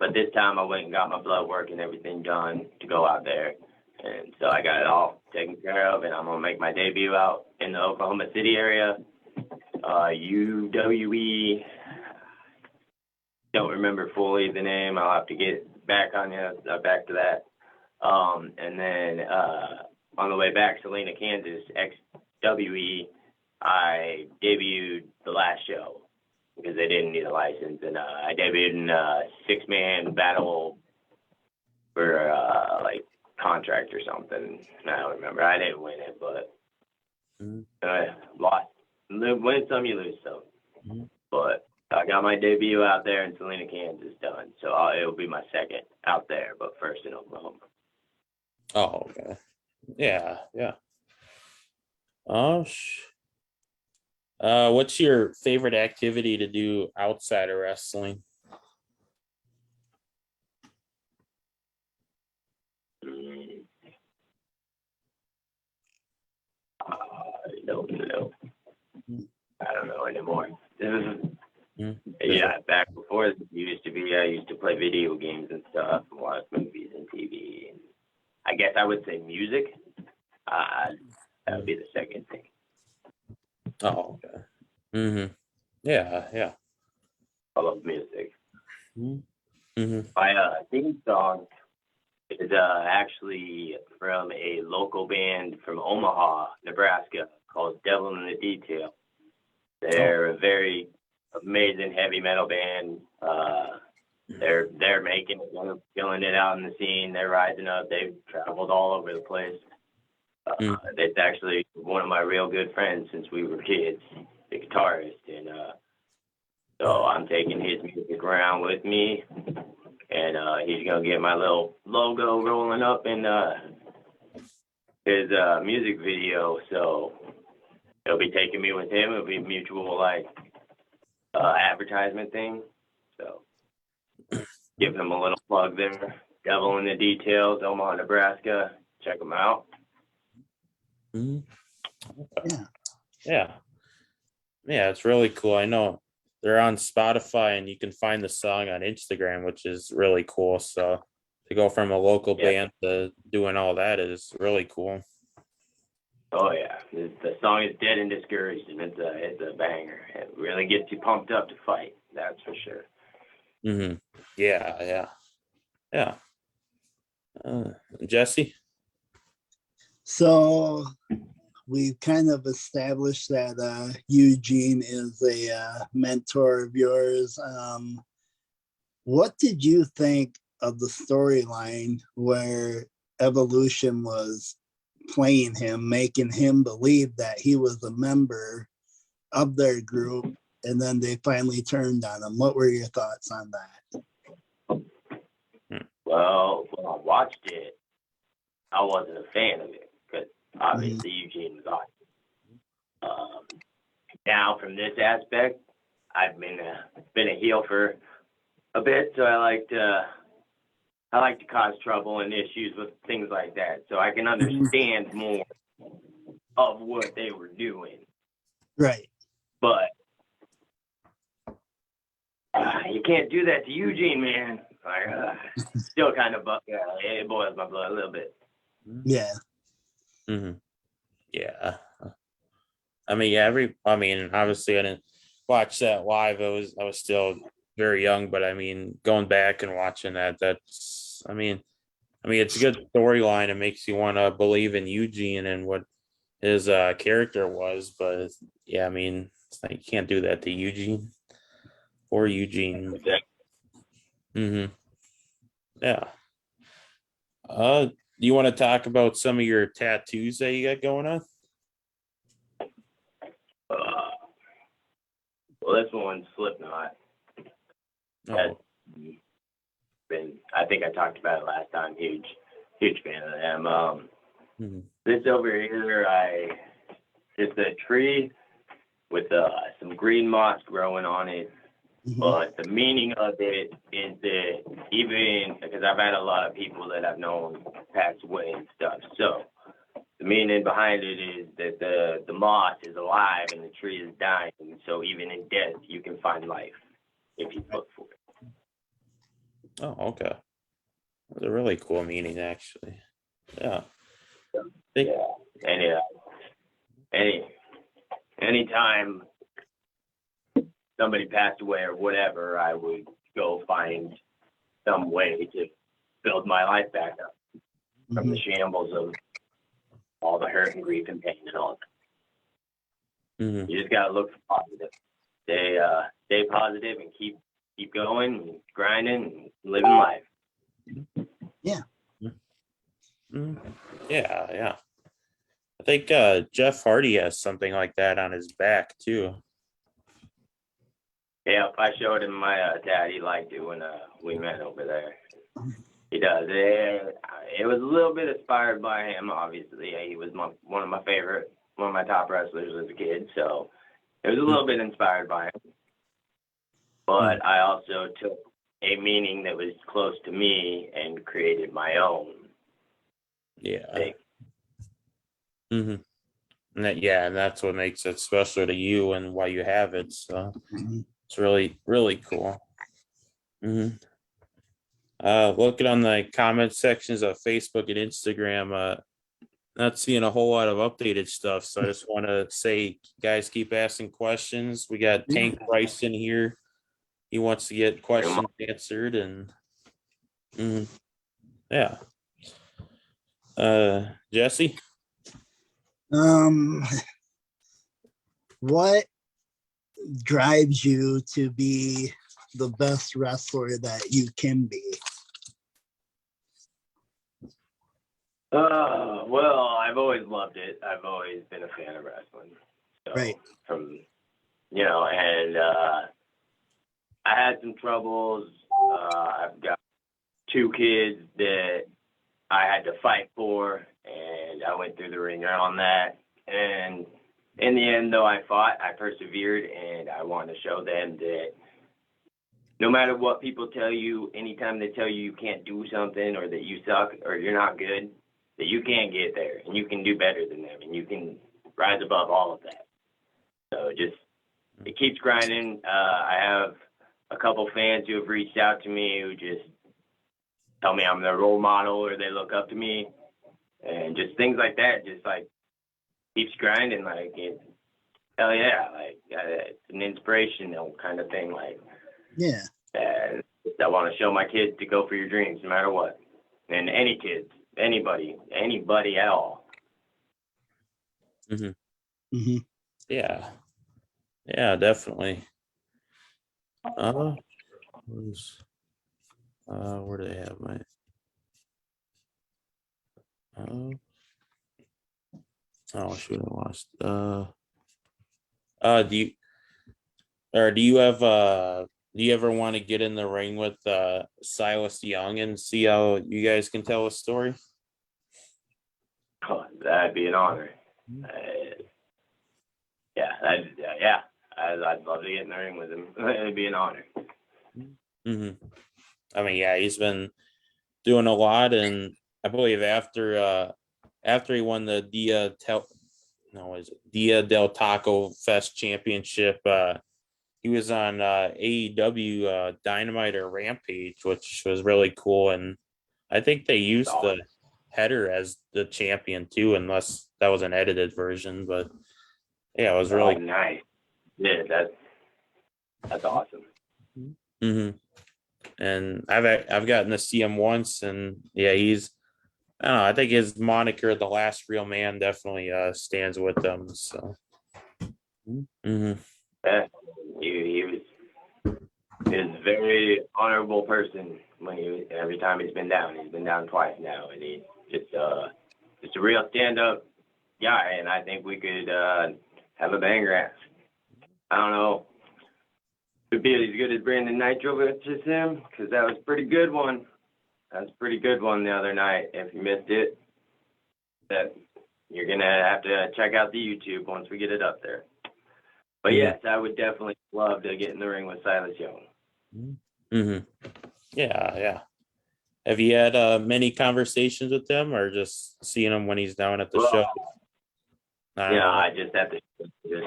But this time I went and got my blood work and everything done to go out there, and so I got it all taken care of. And I'm gonna make my debut out in the Oklahoma City area. UWE. don't remember fully the name. I'll have to get back on you, back to that. And then on the way back, Salina, Kansas, XWE, I debuted the last show because they didn't need a license. And I debuted in a 6-man battle for like contract or something. I don't remember. I didn't win it, but lost. Win some, you lose some. But I got my debut out there in Salina, Kansas done. So it'll be my second out there, but first in Oklahoma. Oh, okay. Yeah. What's your favorite activity to do outside of wrestling? I don't know anymore. Yeah, back before it used to be, I used to play video games and stuff and watch movies and TV. And I guess I would say music. That would be the second thing. Oh, okay. Yeah. I love music. Mm-hmm. My theme song is actually from a local band from Omaha, Nebraska, called Devil in the Detail. They're a very amazing heavy metal band. They're making it, they're killing it out in the scene. They're rising up. They've traveled all over the place. It's actually one of my real good friends since we were kids, the guitarist, and so I'm taking his music around with me, and he's gonna get my little logo rolling up in his music video. So he'll be taking me with him. It'll be a mutual advertisement thing. So giving him a little plug there. Devil in the Details, Omaha, Nebraska. Check them out. Yeah, it's really cool. I know they're on Spotify and you can find the song on Instagram, which is really cool. So to go from a local band to doing all that is really cool. Oh yeah, the song is Dead and Discouraged, and it's a banger. It really gets you pumped up to fight. That's for sure. Yeah. Jesse? So we've kind of established that Eugene is a mentor of yours. What did you think of the storyline where Evolution was playing him, making him believe that he was a member of their group, and then they finally turned on him? What were your thoughts on that? Well, when I watched it, I wasn't a fan of it because obviously Eugene was awesome. Now, from this aspect, I've been a heel for a bit, so I like to cause trouble and issues with things like that, so I can understand more of what they were doing. Right. But you can't do that to Eugene, man. Still kind of, it boils my blood a little bit. Yeah. Yeah. I mean, obviously I didn't watch that live. I was still very young, but I mean, going back and watching that's, I mean, it's a good storyline. It makes you want to believe in Eugene and what his character was. But yeah, I mean, it's like, you can't do that to Eugene or Eugene. Yeah. Do you want to talk about some of your tattoos that you got going on? Well, this one's Slipknot. Oh. I think I talked about it last time. Huge fan of them. This over here, it's a tree with some green moss growing on it. But the meaning of it is that, even because I've had a lot of people that I've known pass away and stuff, so the meaning behind it is that the moss is alive and the tree is dying. So even in death, you can find life if you look for it. Oh, okay. That's a really cool meaning, actually. Yeah. And anytime somebody passed away or whatever, I would go find some way to build my life back up from the shambles of all the hurt and grief and pain and all that. You just gotta look for positive. Stay positive and keep going, and grinding, and living life. Yeah. Yeah. I think Jeff Hardy has something like that on his back too. Yeah, I showed him my dad. He liked it when we met over there. He does. It was a little bit inspired by him, obviously. He was one of my top wrestlers as a kid, so it was a little bit inspired by him. But I also took a meaning that was close to me and created my own. Yeah. Thing. And that's what makes it special to you and why you have it. So it's really, really cool. Looking on the comment sections of Facebook and Instagram, not seeing a whole lot of updated stuff. So I just want to say, guys, keep asking questions. We got Tank Bryson here. He wants to get questions answered, and Jesse. What drives you to be the best wrestler that you can be? Well, I've always loved it. I've always been a fan of wrestling. So, right. And I had some troubles. I've got 2 kids that I had to fight for, and I went through the ringer on that. And in the end, though, I fought, I persevered, and I want to show them that no matter what people tell you, anytime they tell you can't do something or that you suck or you're not good, that you can get there and you can do better than them and you can rise above all of that. So it keeps grinding. I have a couple fans who have reached out to me who just tell me I'm their role model or they look up to me, and just things like that. Just like keeps grinding. Like hell yeah, like it's an inspirational kind of thing. Like and I want to show my kids to go for your dreams no matter what, and any kids, anybody at all. Yeah, definitely. Where do they have my? Oh shoot, I lost. Do you ever want to get in the ring with Silas Young and see how you guys can tell a story? Oh, that'd be an honor. I'd love to get in the ring with him. It'd be an honor. I mean, yeah, he's been doing a lot, and I believe after he won the Dia del Taco Fest Championship, he was on AEW Dynamite or Rampage, which was really cool, and I think they used the header as the champion too, unless that was an edited version. But yeah, it was really nice. Yeah, that's awesome. And I've gotten to see him once, and yeah, I don't know, I think his moniker, the last real man, definitely stands with them. So yeah, he was a very honorable person every time he's been down. He's been down twice now, and he's just a real stand-up guy, and I think we could have a banger. I don't know. Could be as good as Brandon Nitro versus him, because that was a pretty good one. That was a pretty good one the other night. If you missed it, that you're gonna have to check out the YouTube once we get it up there. But yes, I would definitely love to get in the ring with Silas Young. Yeah. Have you had many conversations with him, or just seeing him when he's down at the show? I just have to just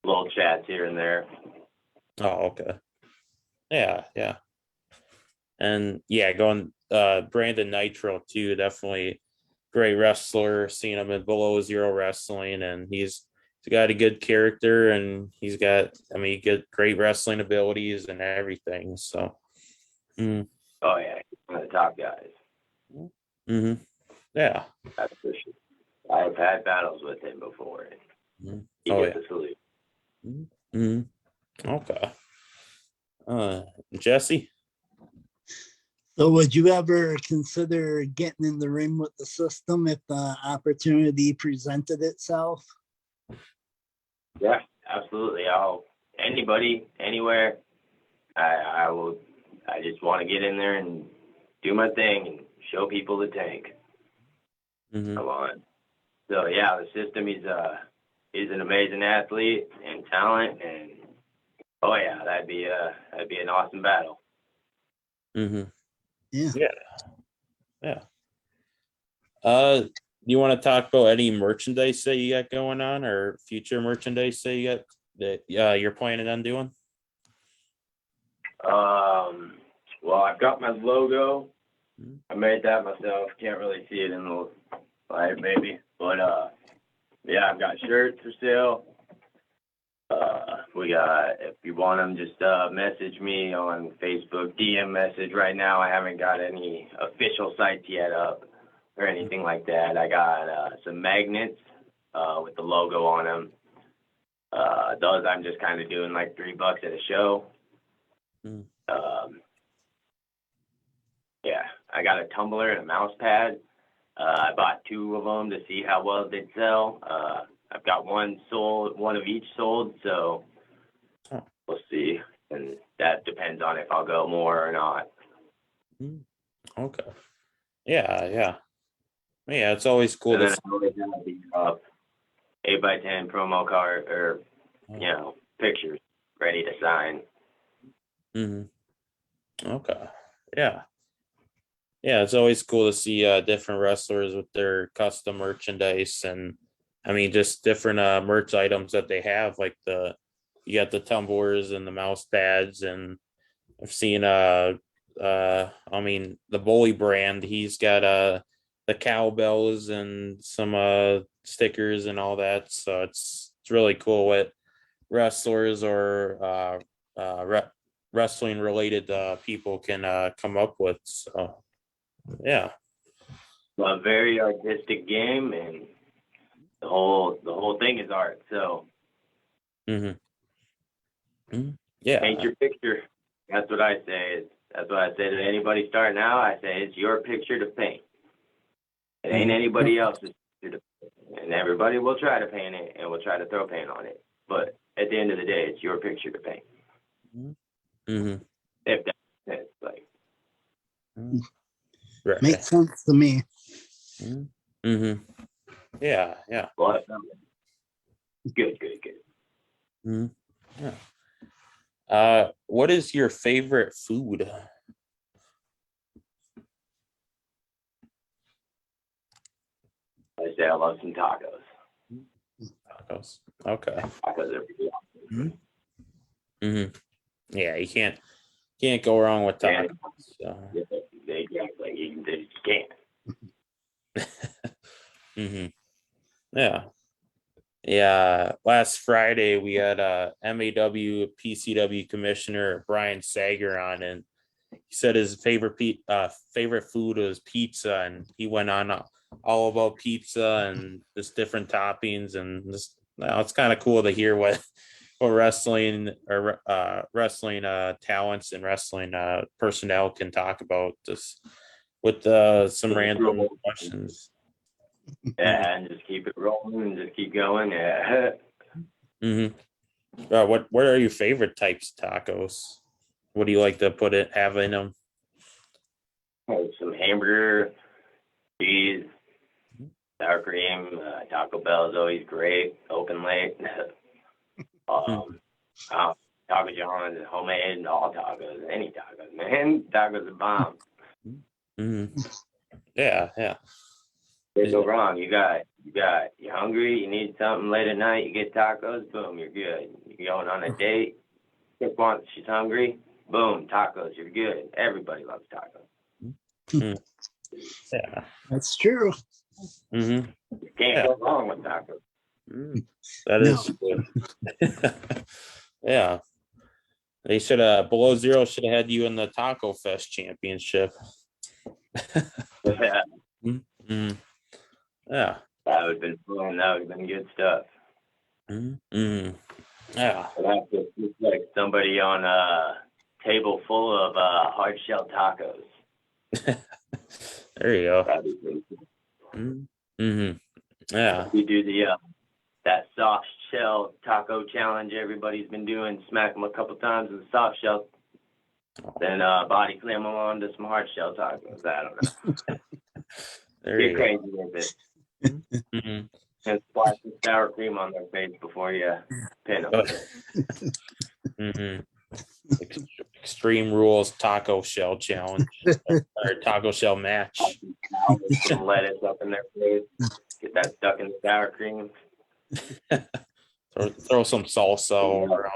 little chats here and there. Oh, okay. Yeah. And yeah, going Brandon Nitro too, definitely great wrestler. Seeing him in Below Zero Wrestling, and he's he's got a good character, and he's got, good, great wrestling abilities and everything. So, Oh yeah, he's one of the top guys. Yeah. That's for sure. I've had battles with him before. And he gets a salute. Okay. Jesse? So would you ever consider getting in the ring with the system if the opportunity presented itself? Yeah, absolutely. Anybody, anywhere. I will. I just want to get in there and do my thing and show people the tank. Come on. So yeah, the system. He's an amazing athlete and talent, and oh yeah, that'd be an awesome battle. Yeah. You want to talk about any merchandise that you got going on, or future merchandise that you got that you're planning on doing? Well, I've got my logo. I made that myself. Can't really see it in the light, maybe, but yeah, I've got shirts for sale. We got, if you want them, just message me on Facebook, DM message. Right now, I haven't got any official sites yet up or anything like that. I got some magnets with the logo on them. Those I'm just kind of doing like $3 at a show. Yeah, I got a tumbler and a mouse pad. I bought 2 of them to see how well they'd sell. I've got one of each sold, so we'll see. And that depends on if I'll go more or not. Okay. Yeah. It's always cool And to then I always have the 8x10 promo card or, pictures ready to sign. Okay. Yeah, it's always cool to see different wrestlers with their custom merchandise, and just different merch items that they have, like you got the tumblers and the mouse pads, and I've seen the Bullybrand, he's got the cowbells and some stickers and all that. So it's really cool what wrestlers or wrestling related people can come up with. So yeah. A very artistic game, and the whole thing is art. So Yeah. paint your picture. That's what I say. That's what I say to anybody starting out. I say it's your picture to paint. It ain't anybody else's picture to paint. And everybody will try to paint it and will try to throw paint on it. But at the end of the day, it's your picture to paint. If that makes sense, like. Right. Makes sense to me. Yeah. Well, good. Yeah. What is your favorite food? I say I love some tacos. Tacos. Okay. Tacos are pretty awesome. Yeah, you can't go wrong with tacos. So. They just can't. Yeah. Last Friday we had MAW PCW Commissioner Brian Sager on, and he said his favorite food was pizza, and he went on all about pizza and just different toppings, and just it's kind of cool to hear what wrestling or wrestling talents and wrestling personnel can talk about, just with some random questions. Yeah, and just keep it rolling and just keep going. Yeah. What are your favorite types of tacos? What do you like to have in them? Some hamburger, cheese, sour cream. Taco Bell is always great. Open late. Taco John's, homemade, and all tacos. Any tacos, man. Tacos are bomb. Yeah. Can't go wrong. You're hungry, you need something late at night, you get tacos, boom, you're good. You're going on a date, chick wants, she's hungry, boom, tacos, you're good. Everybody loves tacos. Yeah. That's true. You can't go wrong with tacos. That No. is good. Yeah. They should have Below Zero should have had you in the Taco Fest championship. Yeah, Mhm. Yeah. that would have been fun. That would have been good stuff. Mhm. Yeah. I'd have to look like somebody on a table full of hard shell tacos. There you go. That'd be pretty cool. Mm-hmm. Yeah. We do the that soft shell taco challenge everybody's been doing. Smack them a couple times with a soft shell, then body slam them onto some hard shell tacos. I don't know. There Get you crazy with it. go. And splash some sour cream on their face before you pin them. Mm-hmm. Extreme Rules Taco Shell Challenge or Taco Shell Match. Some lettuce up in their face. Get that stuck in the sour cream. Throw some salsa over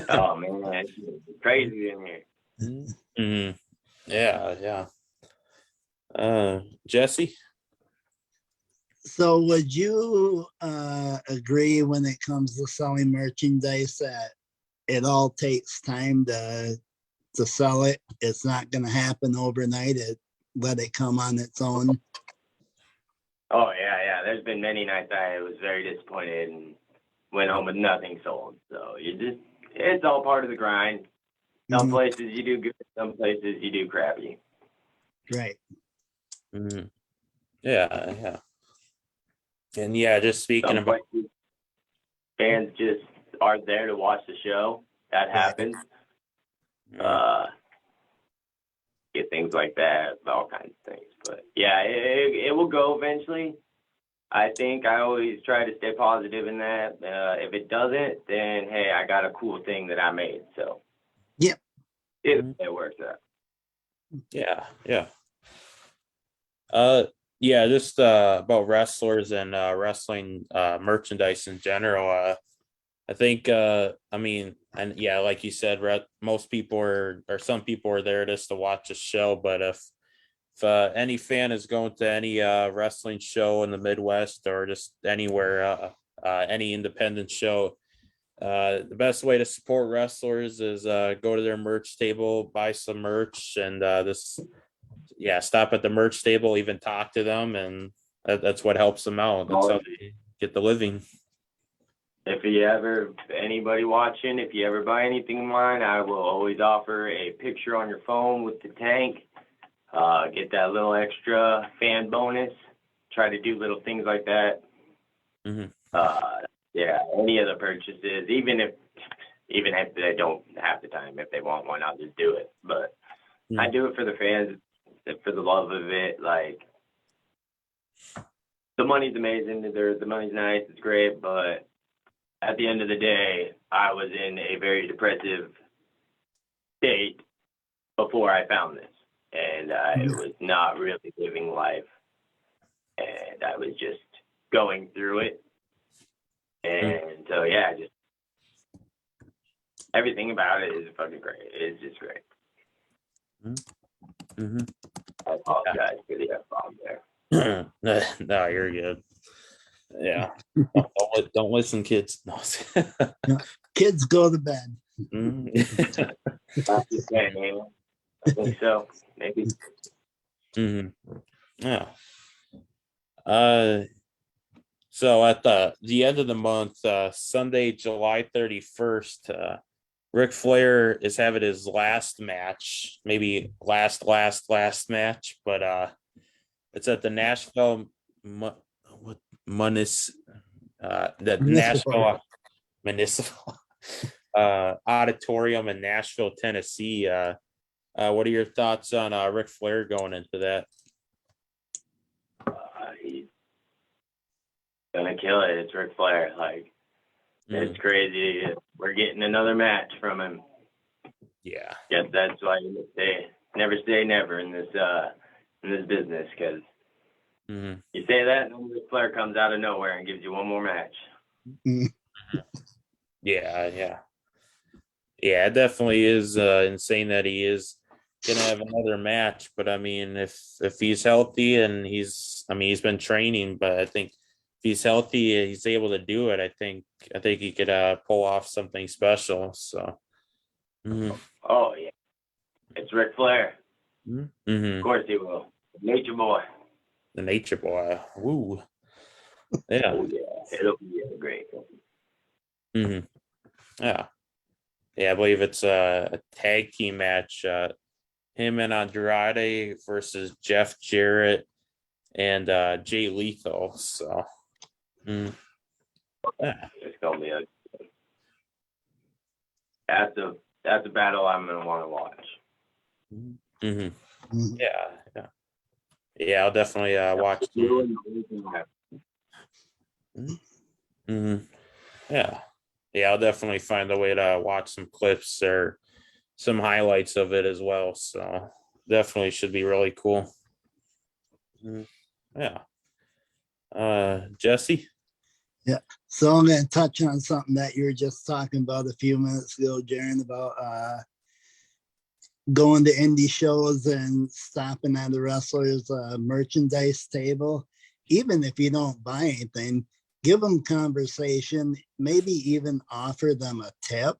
Oh man, it's crazy in here. them. Mm-hmm. Yeah. Jesse? So would you agree when it comes to selling merchandise that it all takes time to sell it? It's not going to happen overnight. Let it come on its own. Oh yeah. There's been many nights I was very disappointed and went home with nothing sold. So it's all part of the grind. Some Mhm. places you do good, some places you do crappy. Right. Mm-hmm. Yeah. And yeah, just speaking Some about places fans just aren't there to watch the show. That happens. Get things like that, all kinds of things. But yeah, it will go eventually. I think I always try to stay positive in that. If it doesn't, then hey, I got a cool thing that I made. So Yep. it works out. Yeah. Just about wrestlers and wrestling merchandise in general. I think and yeah, like you said, most people or some people are there just to watch a show. But if any fan is going to any wrestling show in the Midwest or just anywhere, any independent show, the best way to support wrestlers is go to their merch table, buy some merch, and stop at the merch table, even talk to them, and that's what helps them out. That's how they get the living. If anybody watching, if you ever buy anything of mine, I will always offer a picture on your phone with the tank. Get that little extra fan bonus. Try to do little things like that. Mm-hmm. Any of the purchases, even if they don't have the time, if they want one, I'll just do it. But I do it for the fans, for the love of it. Like, the money's amazing. The money's nice. It's great. But at the end of the day, I was in a very depressive state before I found this. And I was not really living life. And I was just going through it. And so, yeah, just everything about it is fucking great. It's just great. Mm-hmm. I apologize for the F-bomb there. No, you're good. Yeah. Don't listen, kids. No. Kids go to bed. Mm-hmm. I think so. Maybe. Mm-hmm. Yeah. So at the end of the month, Sunday, July 31st, Ric Flair is having his last match, maybe last match, but it's at the Nashville Nashville Municipal Auditorium in Nashville, Tennessee. What are your thoughts on Ric Flair going into that? He's gonna kill it. It's Ric Flair. Like, it's crazy. We're getting another match from him. Yeah. Yes, that's why you never say never in this business, because you say that and then Ric Flair comes out of nowhere and gives you one more match. Yeah, it definitely is insane that he is gonna have another match. But I mean, if he's healthy and he's been training, but I think he's healthy, he's able to do it. I think he could pull off something special. So. Mm-hmm. Oh yeah, it's Ric Flair. Mm-hmm. Of course he will. Nature boy. The Nature Boy. Woo. Yeah. Oh yeah, it'll be great. Mm-hmm. Yeah. Yeah, I believe it's a tag team match. Him and Andrade versus Jeff Jarrett and Jay Lethal. So, yeah. It's gonna be that's a battle I'm gonna want to watch. Mm-hmm. Yeah. Yeah, I'll definitely watch. Mm-hmm. Yeah. I'll definitely find a way to watch some clips or some highlights of it as well. So definitely should be really cool. Yeah. Jesse? Yeah. So I'm going to touch on something that you were just talking about a few minutes ago, Jeryn, about going to indie shows and stopping at the wrestler's merchandise table. Even if you don't buy anything, give them conversation, maybe even offer them a tip,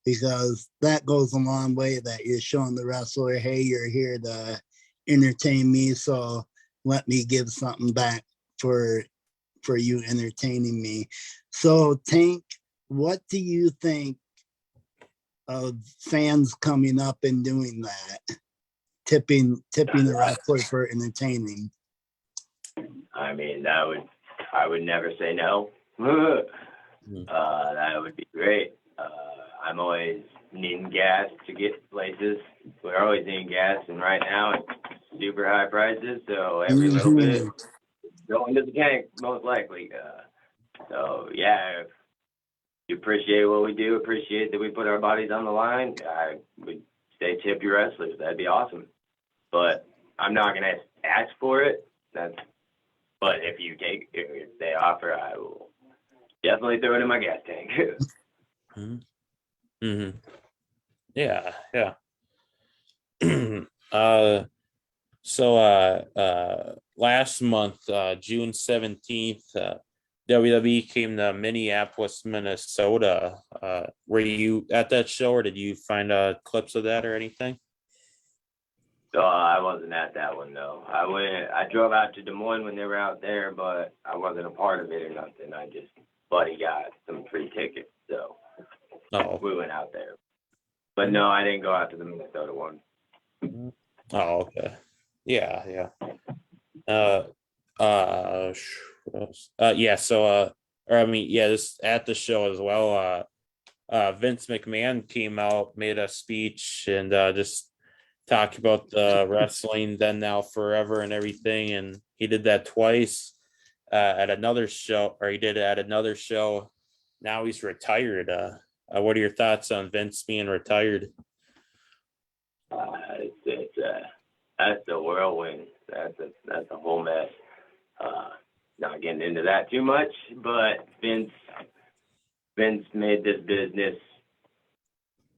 because that goes a long way, that you're showing the wrestler, hey, you're here to entertain me, so let me give something back for you entertaining me. So Tank, what do you think of fans coming up and doing that, tipping the wrestler for entertaining? I mean, I would never say no. That would be great. I'm always needing gas to get places. We're always needing gas, and right now it's super high prices, so every little bit going to the tank, most likely. So yeah, if you appreciate what we do, appreciate that we put our bodies on the line, I would say tip your wrestlers. That'd be awesome. But I'm not gonna ask for it. But if they offer, I will definitely throw it in my gas tank. Mm-hmm. Yeah. So last month, June 17th, WWE came to Minneapolis, Minnesota. Were you at that show, or did you find clips of that or anything? So I wasn't at that one though. I drove out to Des Moines when they were out there, but I wasn't a part of it or nothing. Buddy got some free tickets, so we went out there. But no, I didn't go out to the Minnesota one. Oh, okay. Yeah. Yeah. So, this at the show as well. Vince McMahon came out, made a speech, and just talked about the wrestling then, now, forever, and everything. And he did that twice at another show, or he did it at another show. Now he's retired. What are your thoughts on Vince being retired? That's a whirlwind. That's a whole mess. Not getting into that too much, but Vince made this business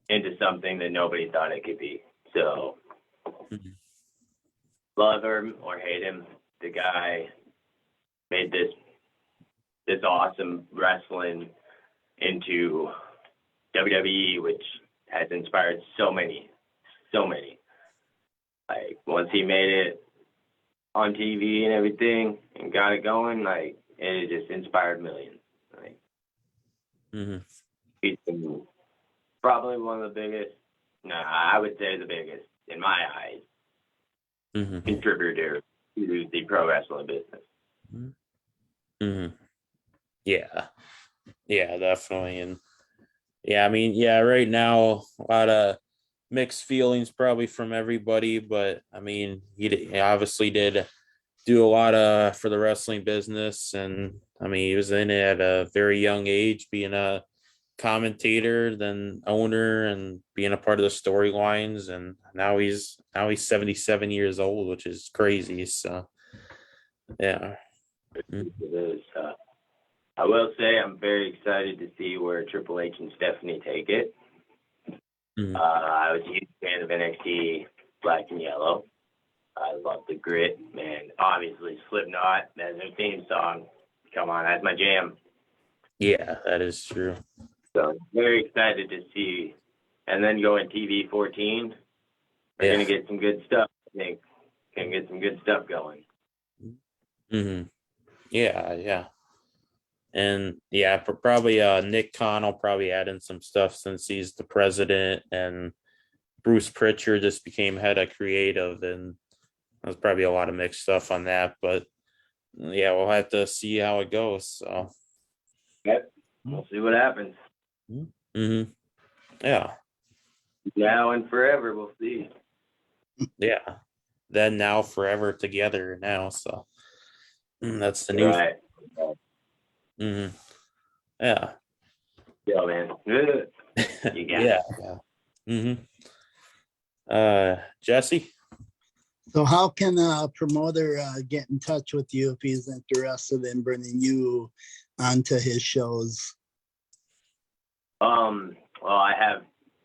into something that nobody thought it could be. So, love him or hate him, the guy made this awesome wrestling into WWE, which has inspired so many. Like, once he made it on TV and everything and got it going, like, it just inspired millions. Like, he's been probably one of the biggest, I would say the biggest, in my eyes, contributor to the pro wrestling business. Yeah, definitely. And right now, a lot of mixed feelings probably from everybody, but I mean, he obviously did do a lot for the wrestling business, and I mean, he was in it at a very young age, being a commentator, then owner, and being a part of the storylines, and now he's 77 years old, which is crazy. So yeah. It is. I will say I'm very excited to see where Triple H and Stephanie take it. I was a huge fan of NXT Black and Yellow. I love the grit, man. Obviously, Slipknot as their theme song come on, that's my jam. Yeah, that is true. So very excited to see. And then going TV 14. We're going to get some good stuff, I think. Can get some good stuff going. Mm-hmm. Yeah. And yeah, probably Nick Khan will probably add in some stuff since he's the president, and Bruce Pritchard just became head of creative, and there's probably a lot of mixed stuff on that. But yeah, we'll have to see how it goes. So Yep. We'll see what happens. mm-hmm. Yeah. Now and forever, we'll see. Yeah. Then now forever together now. So that's the new. Right. Mm-hmm. Yeah. Yo, man. You got Yeah. Mm-hmm. Jesse. So how can a promoter get in touch with you if he's interested in bringing you onto his shows? Well, I have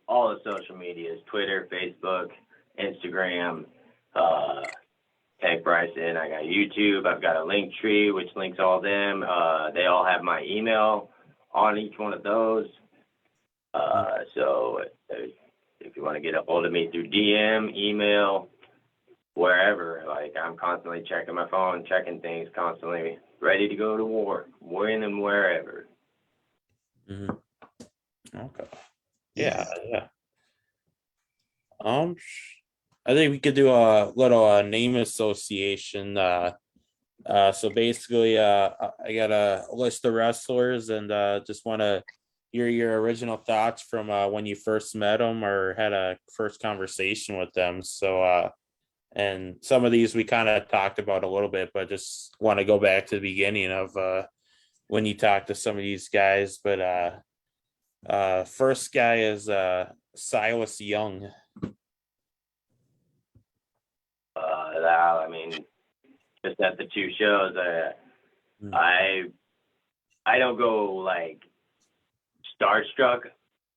all the social medias: Twitter, Facebook, Instagram. Tag Bryson. I got YouTube. I've got a link tree which links all them. They all have my email on each one of those. So if you want to get a hold of me through DM, email, wherever, like I'm constantly checking my phone, checking things, constantly ready to go to war, when and wherever. Mm-hmm. Okay. Yeah. I think we could do a little name association. So basically, I got a list of wrestlers, and just want to hear your original thoughts from when you first met them or had a first conversation with them. So, and some of these we kind of talked about a little bit, but just want to go back to the beginning of when you talked to some of these guys. But first guy is Silas Young. I mean, just at the two shows, I don't go like starstruck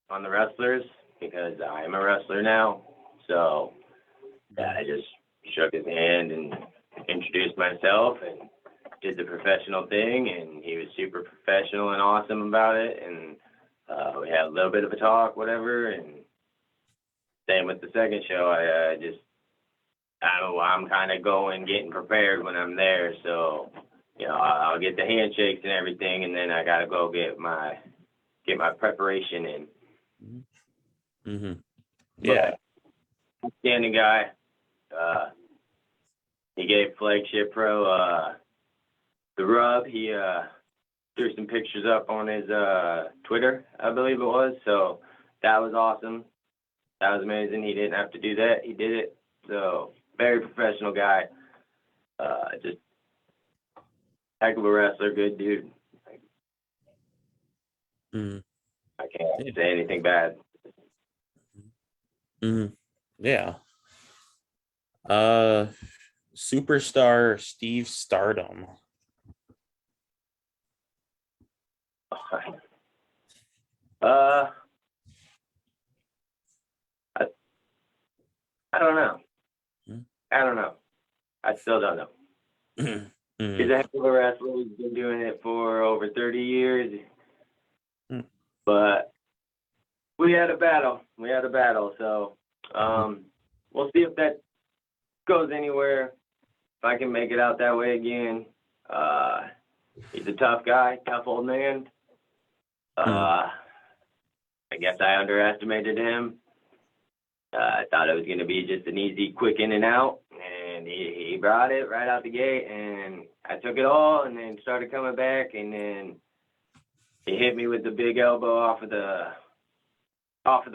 on the wrestlers because I'm a wrestler now. So I just shook his hand and introduced myself and did the professional thing, and he was super professional and awesome about it. And we had a little bit of a talk, whatever. And same with the second show. I'm kind of getting prepared when I'm there. So, I'll get the handshakes and everything, and then I got to go get my preparation in. Mm-hmm. Yeah. But, outstanding guy. He gave Flagship Pro the rub. He threw some pictures up on his Twitter, I believe it was. So that was awesome. That was amazing. He didn't have to do that. He did it. So very professional guy. Just heck of a wrestler, good dude. Mm-hmm. I can't say anything bad. Mm-hmm. Yeah. Superstar Steve Stardom. I don't know. I still don't know. Mm-hmm. He's a heck of a wrestler. He's been doing it for over 30 years. But we had a battle. So we'll see if that goes anywhere. If I can make it out that way again. He's a tough guy, tough old man. I guess I underestimated him. I thought it was going to be just an easy, quick in and out, and he brought it right out the gate, and I took it all, and then started coming back, and then he hit me with the big elbow off of the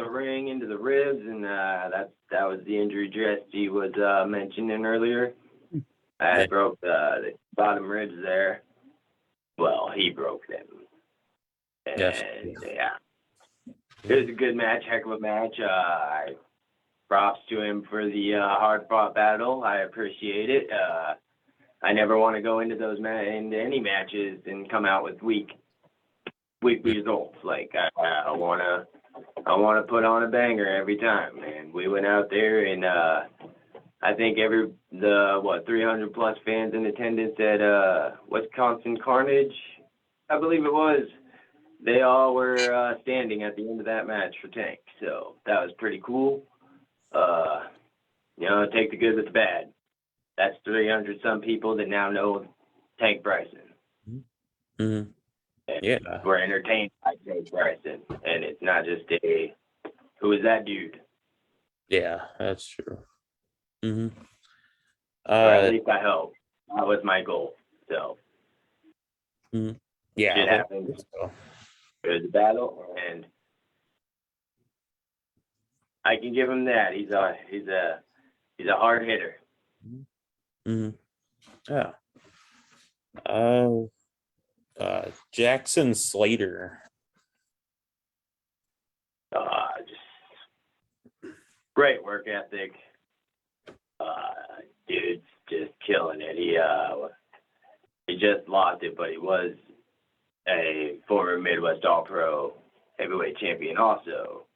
ring into the ribs, and that was the injury Jesse was mentioning earlier. I broke the bottom ribs there. Well, he broke them. And yes. Yeah. It was a good match, heck of a match. Props to him for the hard-fought battle. I appreciate it. I never want to go into into any matches and come out with weak results. Like I want to put on a banger every time. And we went out there and I think the 300 plus fans in attendance at Wisconsin Carnage, I believe it was, they all were standing at the end of that match for Tank. So that was pretty cool. Take the good with the bad. That's 300 some people that now know Tank Bryson. Mm-hmm. And Yeah. we're entertained by Tank Bryson. And it's not just who is that dude? Yeah, that's true. Mm-hmm. Or at least I hope. That was my goal. So yeah, shit happens. There's a battle, and I can give him that. He's a hard hitter. Mm-hmm. Yeah. Jackson Slater. Just great work ethic. Dude's just killing it. He just lost it, but he was a former Midwest All-Pro heavyweight champion also,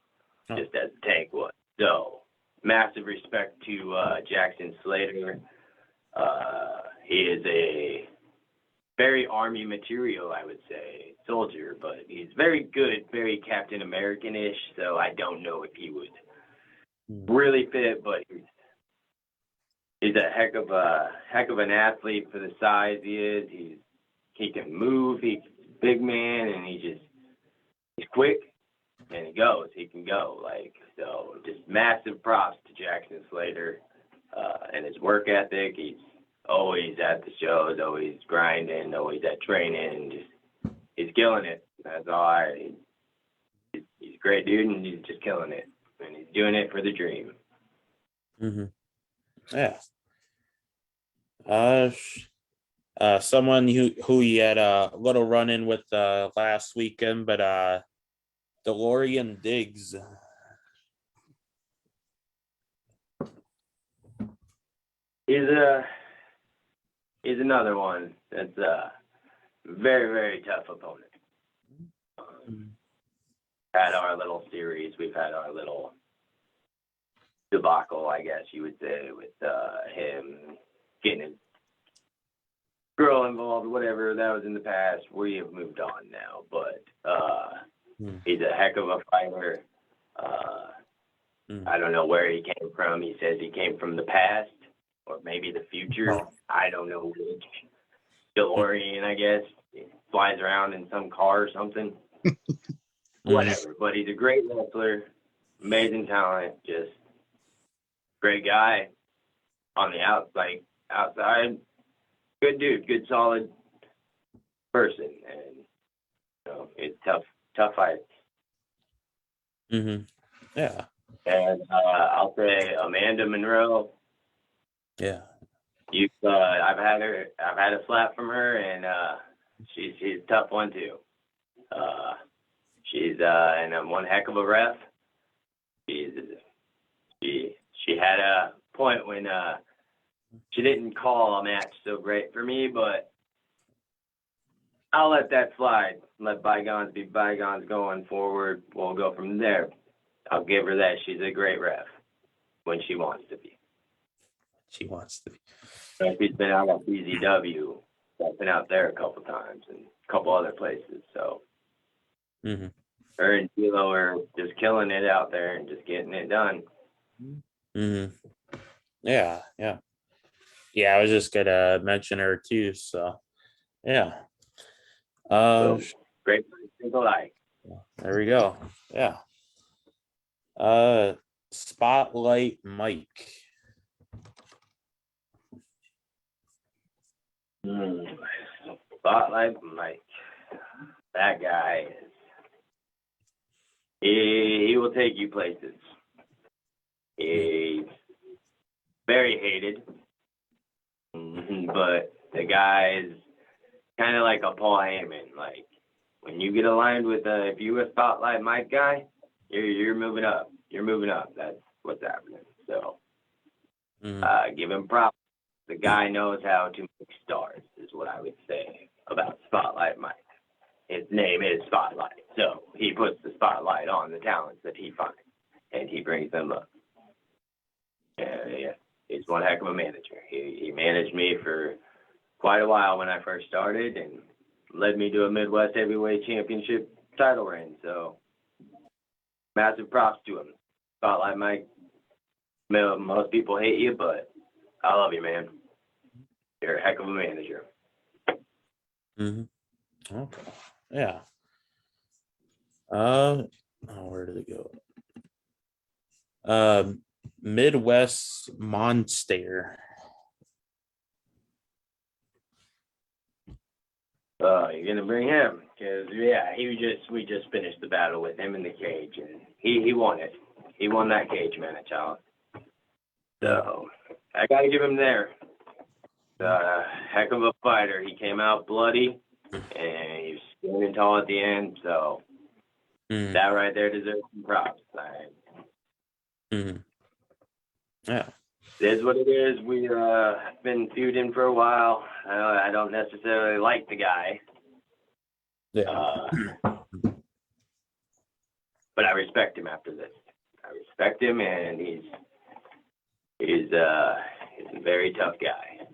just as Tank was. So, massive respect to Jackson Slater. He is a very Army material, I would say, soldier, but he's very good, very Captain American-ish, so I don't know if he would really fit, but he's a heck of an athlete for the size he is. He can move, he's a big man, and he's quick, and he can go. So just massive props to Jackson Slater and his work ethic. He's always at the shows, always grinding, always at training, he's killing it. That's all he's a great dude, and he's just killing it. And he's doing it for the dream. Mm-hmm. Yeah. Someone who he had a little run-in with last weekend, but DeLorean Diggs. He's another one that's a very, very tough opponent. Had our little series. We've had our little debacle, I guess you would say, with him getting his girl involved, whatever. That was in the past. We have moved on now, but he's a heck of a fighter. I don't know where he came from. He says he came from the past or maybe the future. I don't know which. DeLorean, I guess. He flies around in some car or something. Whatever. But he's a great wrestler, amazing talent, just great guy on the outside. Good dude, good solid person, and it's tough fight. Yeah. And I'll say Amanda Monroe. Yeah. I've had a slap from her, and she's a tough one too. She's and one heck of a ref. She had a point when she didn't call a match so great for me, but I'll let that slide. Let bygones be bygones. Going forward, we'll go from there. I'll give her that. She's a great ref when she wants to be. She wants to be. She's been out at BZW. I've been out there a couple times and a couple other places. So her and Kilo are just killing it out there and just getting it done. Yeah. I was just gonna mention her too. So yeah. So, great people like. There we go. Yeah. Spotlight Mike. Spotlight Mike. That guy is. He will take you places. He's very hated, but the guy is kind of like a Paul Heyman. Like when you get aligned with if you a Spotlight Mike guy, you're moving up. You're moving up. That's what's happening. So give him props. The guy knows how to make stars, is what I would say about Spotlight Mike. His name is Spotlight, so he puts the spotlight on the talents that he finds, and he brings them up. Yeah. he's one heck of a manager. He managed me for quite a while when I first started and led me to a Midwest Heavyweight Championship title reign. So massive props to him. Spotlight Mike, most people hate you, but I love you, man. You're a heck of a manager. Mm-hmm. Okay. Yeah. Where did it go? Midwest Monster. You're gonna bring him because we just finished the battle with him in the cage and he won it. He won that cage match out. So I gotta give him there. Heck of a fighter. He came out bloody and he was standing tall at the end. So that right there deserves some props. Yeah. It is what it is. We have been feuding for a while. I don't necessarily like the guy. Yeah. But I respect him after this. I respect him, and he's a very tough guy.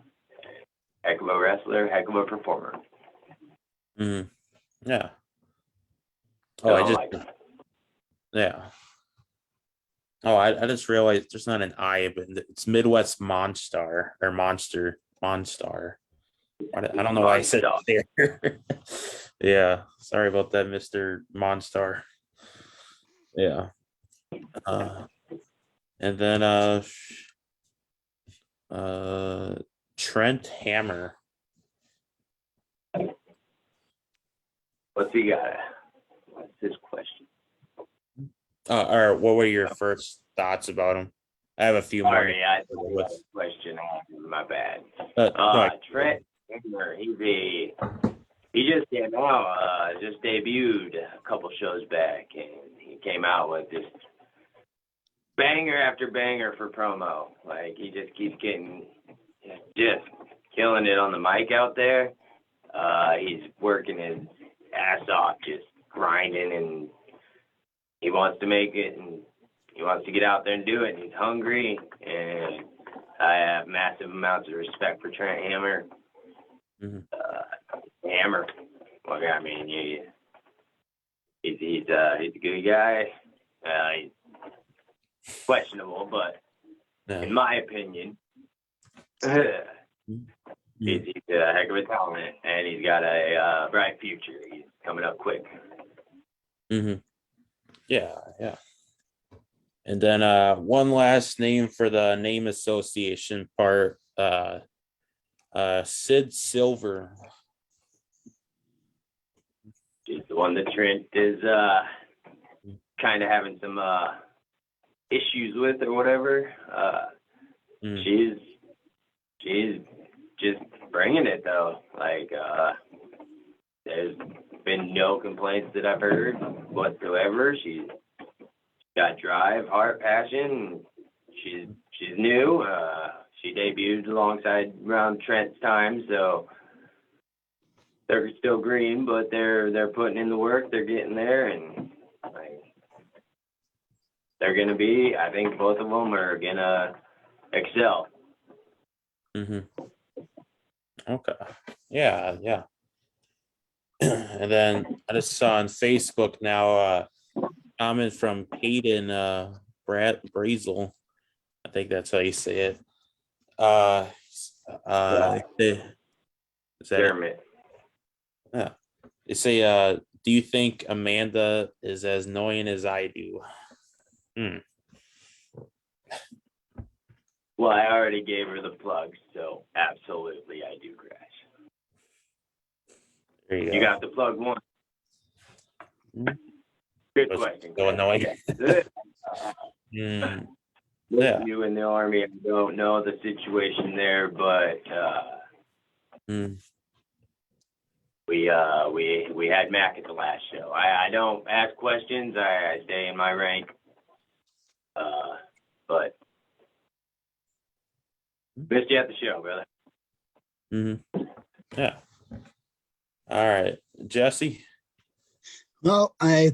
Heck of a wrestler, heck of a performer. Yeah. Oh, yeah. Oh, I just realized there's not an I, but it's Midwest Monstar or Monster. Monstar. I don't know why I said it there. Yeah. Sorry about that, Mr. Monstar. Yeah. And then Trent Hammer. What's he got? What's his question? Or what were your first thoughts about him? I have a few more. Sorry, I forgot the question. My bad. Trent Hammer, he just came out, just debuted a couple shows back, and he came out with this banger after banger for promo. Like, he just keeps getting, just killing it on the mic out there. He's working his ass off, just grinding, and he wants to make it, and he wants to get out there and do it. And he's hungry, and I have massive amounts of respect for Trent Hammer. Hammer. Well, I mean, he's a good guy. He's questionable, but in my opinion, he's a heck of a talent, and he's got a bright future. He's coming up quick. Yeah. And then one last name for the name association part. Sid Silver. She's the one that Trent is kind of having some issues with or whatever. She's just bringing it though. Like there's been no complaints that I've heard whatsoever. She's got drive, heart, passion. She's new. She debuted alongside around Trent's time, so they're still green, but they're putting in the work. They're getting there, and they're gonna be. I think both of them are gonna excel. Okay. Yeah. And then I just saw on Facebook now comment from Caden Brazel. I think that's how you say it. Is that Dermot. Yeah. They say, do you think Amanda is as annoying as I do? Well, I already gave her the plug, so absolutely I do, Crash. There you go. You got the plug one. Good question. So annoying. Yeah. You in the Army, I don't know the situation there, but we had Mac at the last show. I don't ask questions. I stay in my rank. But missed you at the show, brother. Yeah. All right, Jesse. Well, I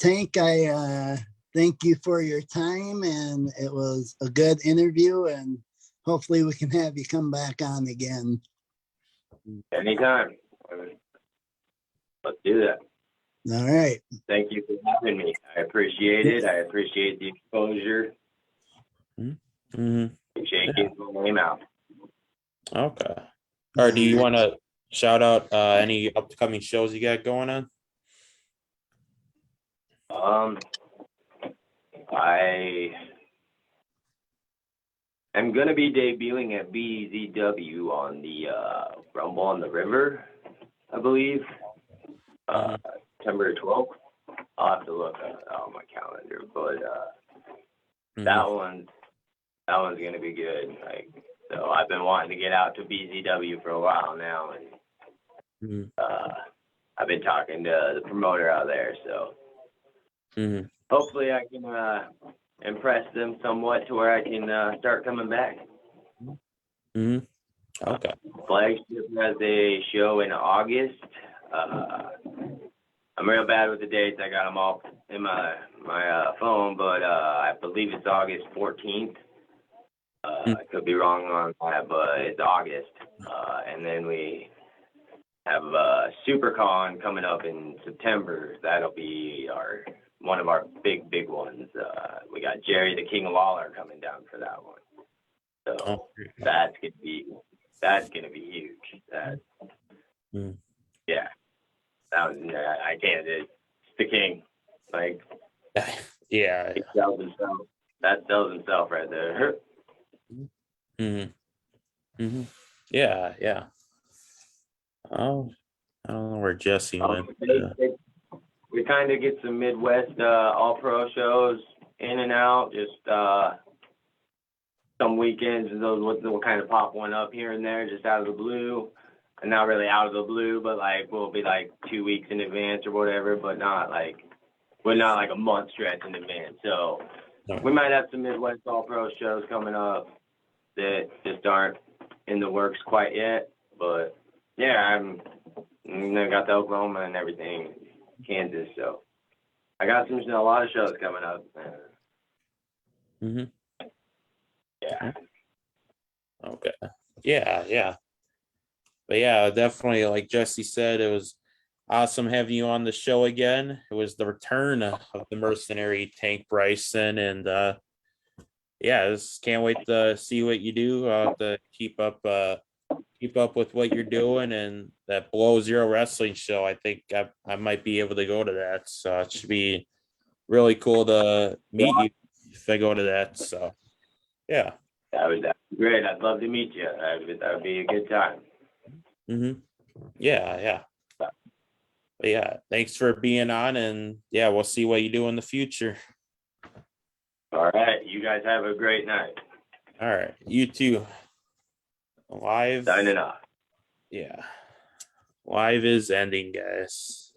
thank you for your time, and it was a good interview, and hopefully we can have you come back on again. Anytime. Let's do that. All right. Thank you for having me. I appreciate it. I appreciate the exposure. Mm-hmm. Appreciate getting my name out. Okay. All right. Do you want to shout out any upcoming shows you got going on? I am going to be debuting at BZW on the Rumble on the River, I believe, September 12th. I'll have to look on my calendar, but that one's going to be good. Like, so I've been wanting to get out to BZW for a while now, and I've been talking to the promoter out there, so hopefully I can impress them somewhat to where I can start coming back. Okay. Flagship has a show in August. I'm real bad with the dates. I got them all in my phone, but I believe it's August 14th. I could be wrong on that, but it's August. And then we have SuperCon coming up in September. That'll be one of our big ones. We got Jerry the King Lawler coming down for that one. So that's gonna be huge. Yeah. I can't. It's the king. Like, yeah. It sells himself. That sells himself right there. Yeah. Oh, I don't know where Jesse went. We kind of get some Midwest all pro shows in and out. Just some weekends, those will kind of pop one up here and there, just out of the blue. And not really out of the blue, but like we'll be like 2 weeks in advance or whatever, but not like a month stretch in advance. So we might have some Midwest All Pro shows coming up that just aren't in the works quite yet. But yeah, I got the Oklahoma and everything, Kansas. So I got a lot of shows coming up. Yeah. Okay. Yeah. But yeah, definitely, like Jesse said, it was awesome having you on the show again. It was the return of the Mercenary Tank Bryson, and just can't wait to see what you do. To keep up with what you're doing, and that Below Zero Wrestling show. I think I might be able to go to that, so it should be really cool to meet you if I go to that. So yeah, that would be great. I'd love to meet you. That would be a good time. Yeah. But yeah, thanks for being on, and yeah, we'll see what you do in the future. All right. You guys have a great night. All right. You too. Live. Signing off. Yeah. Live is ending, guys.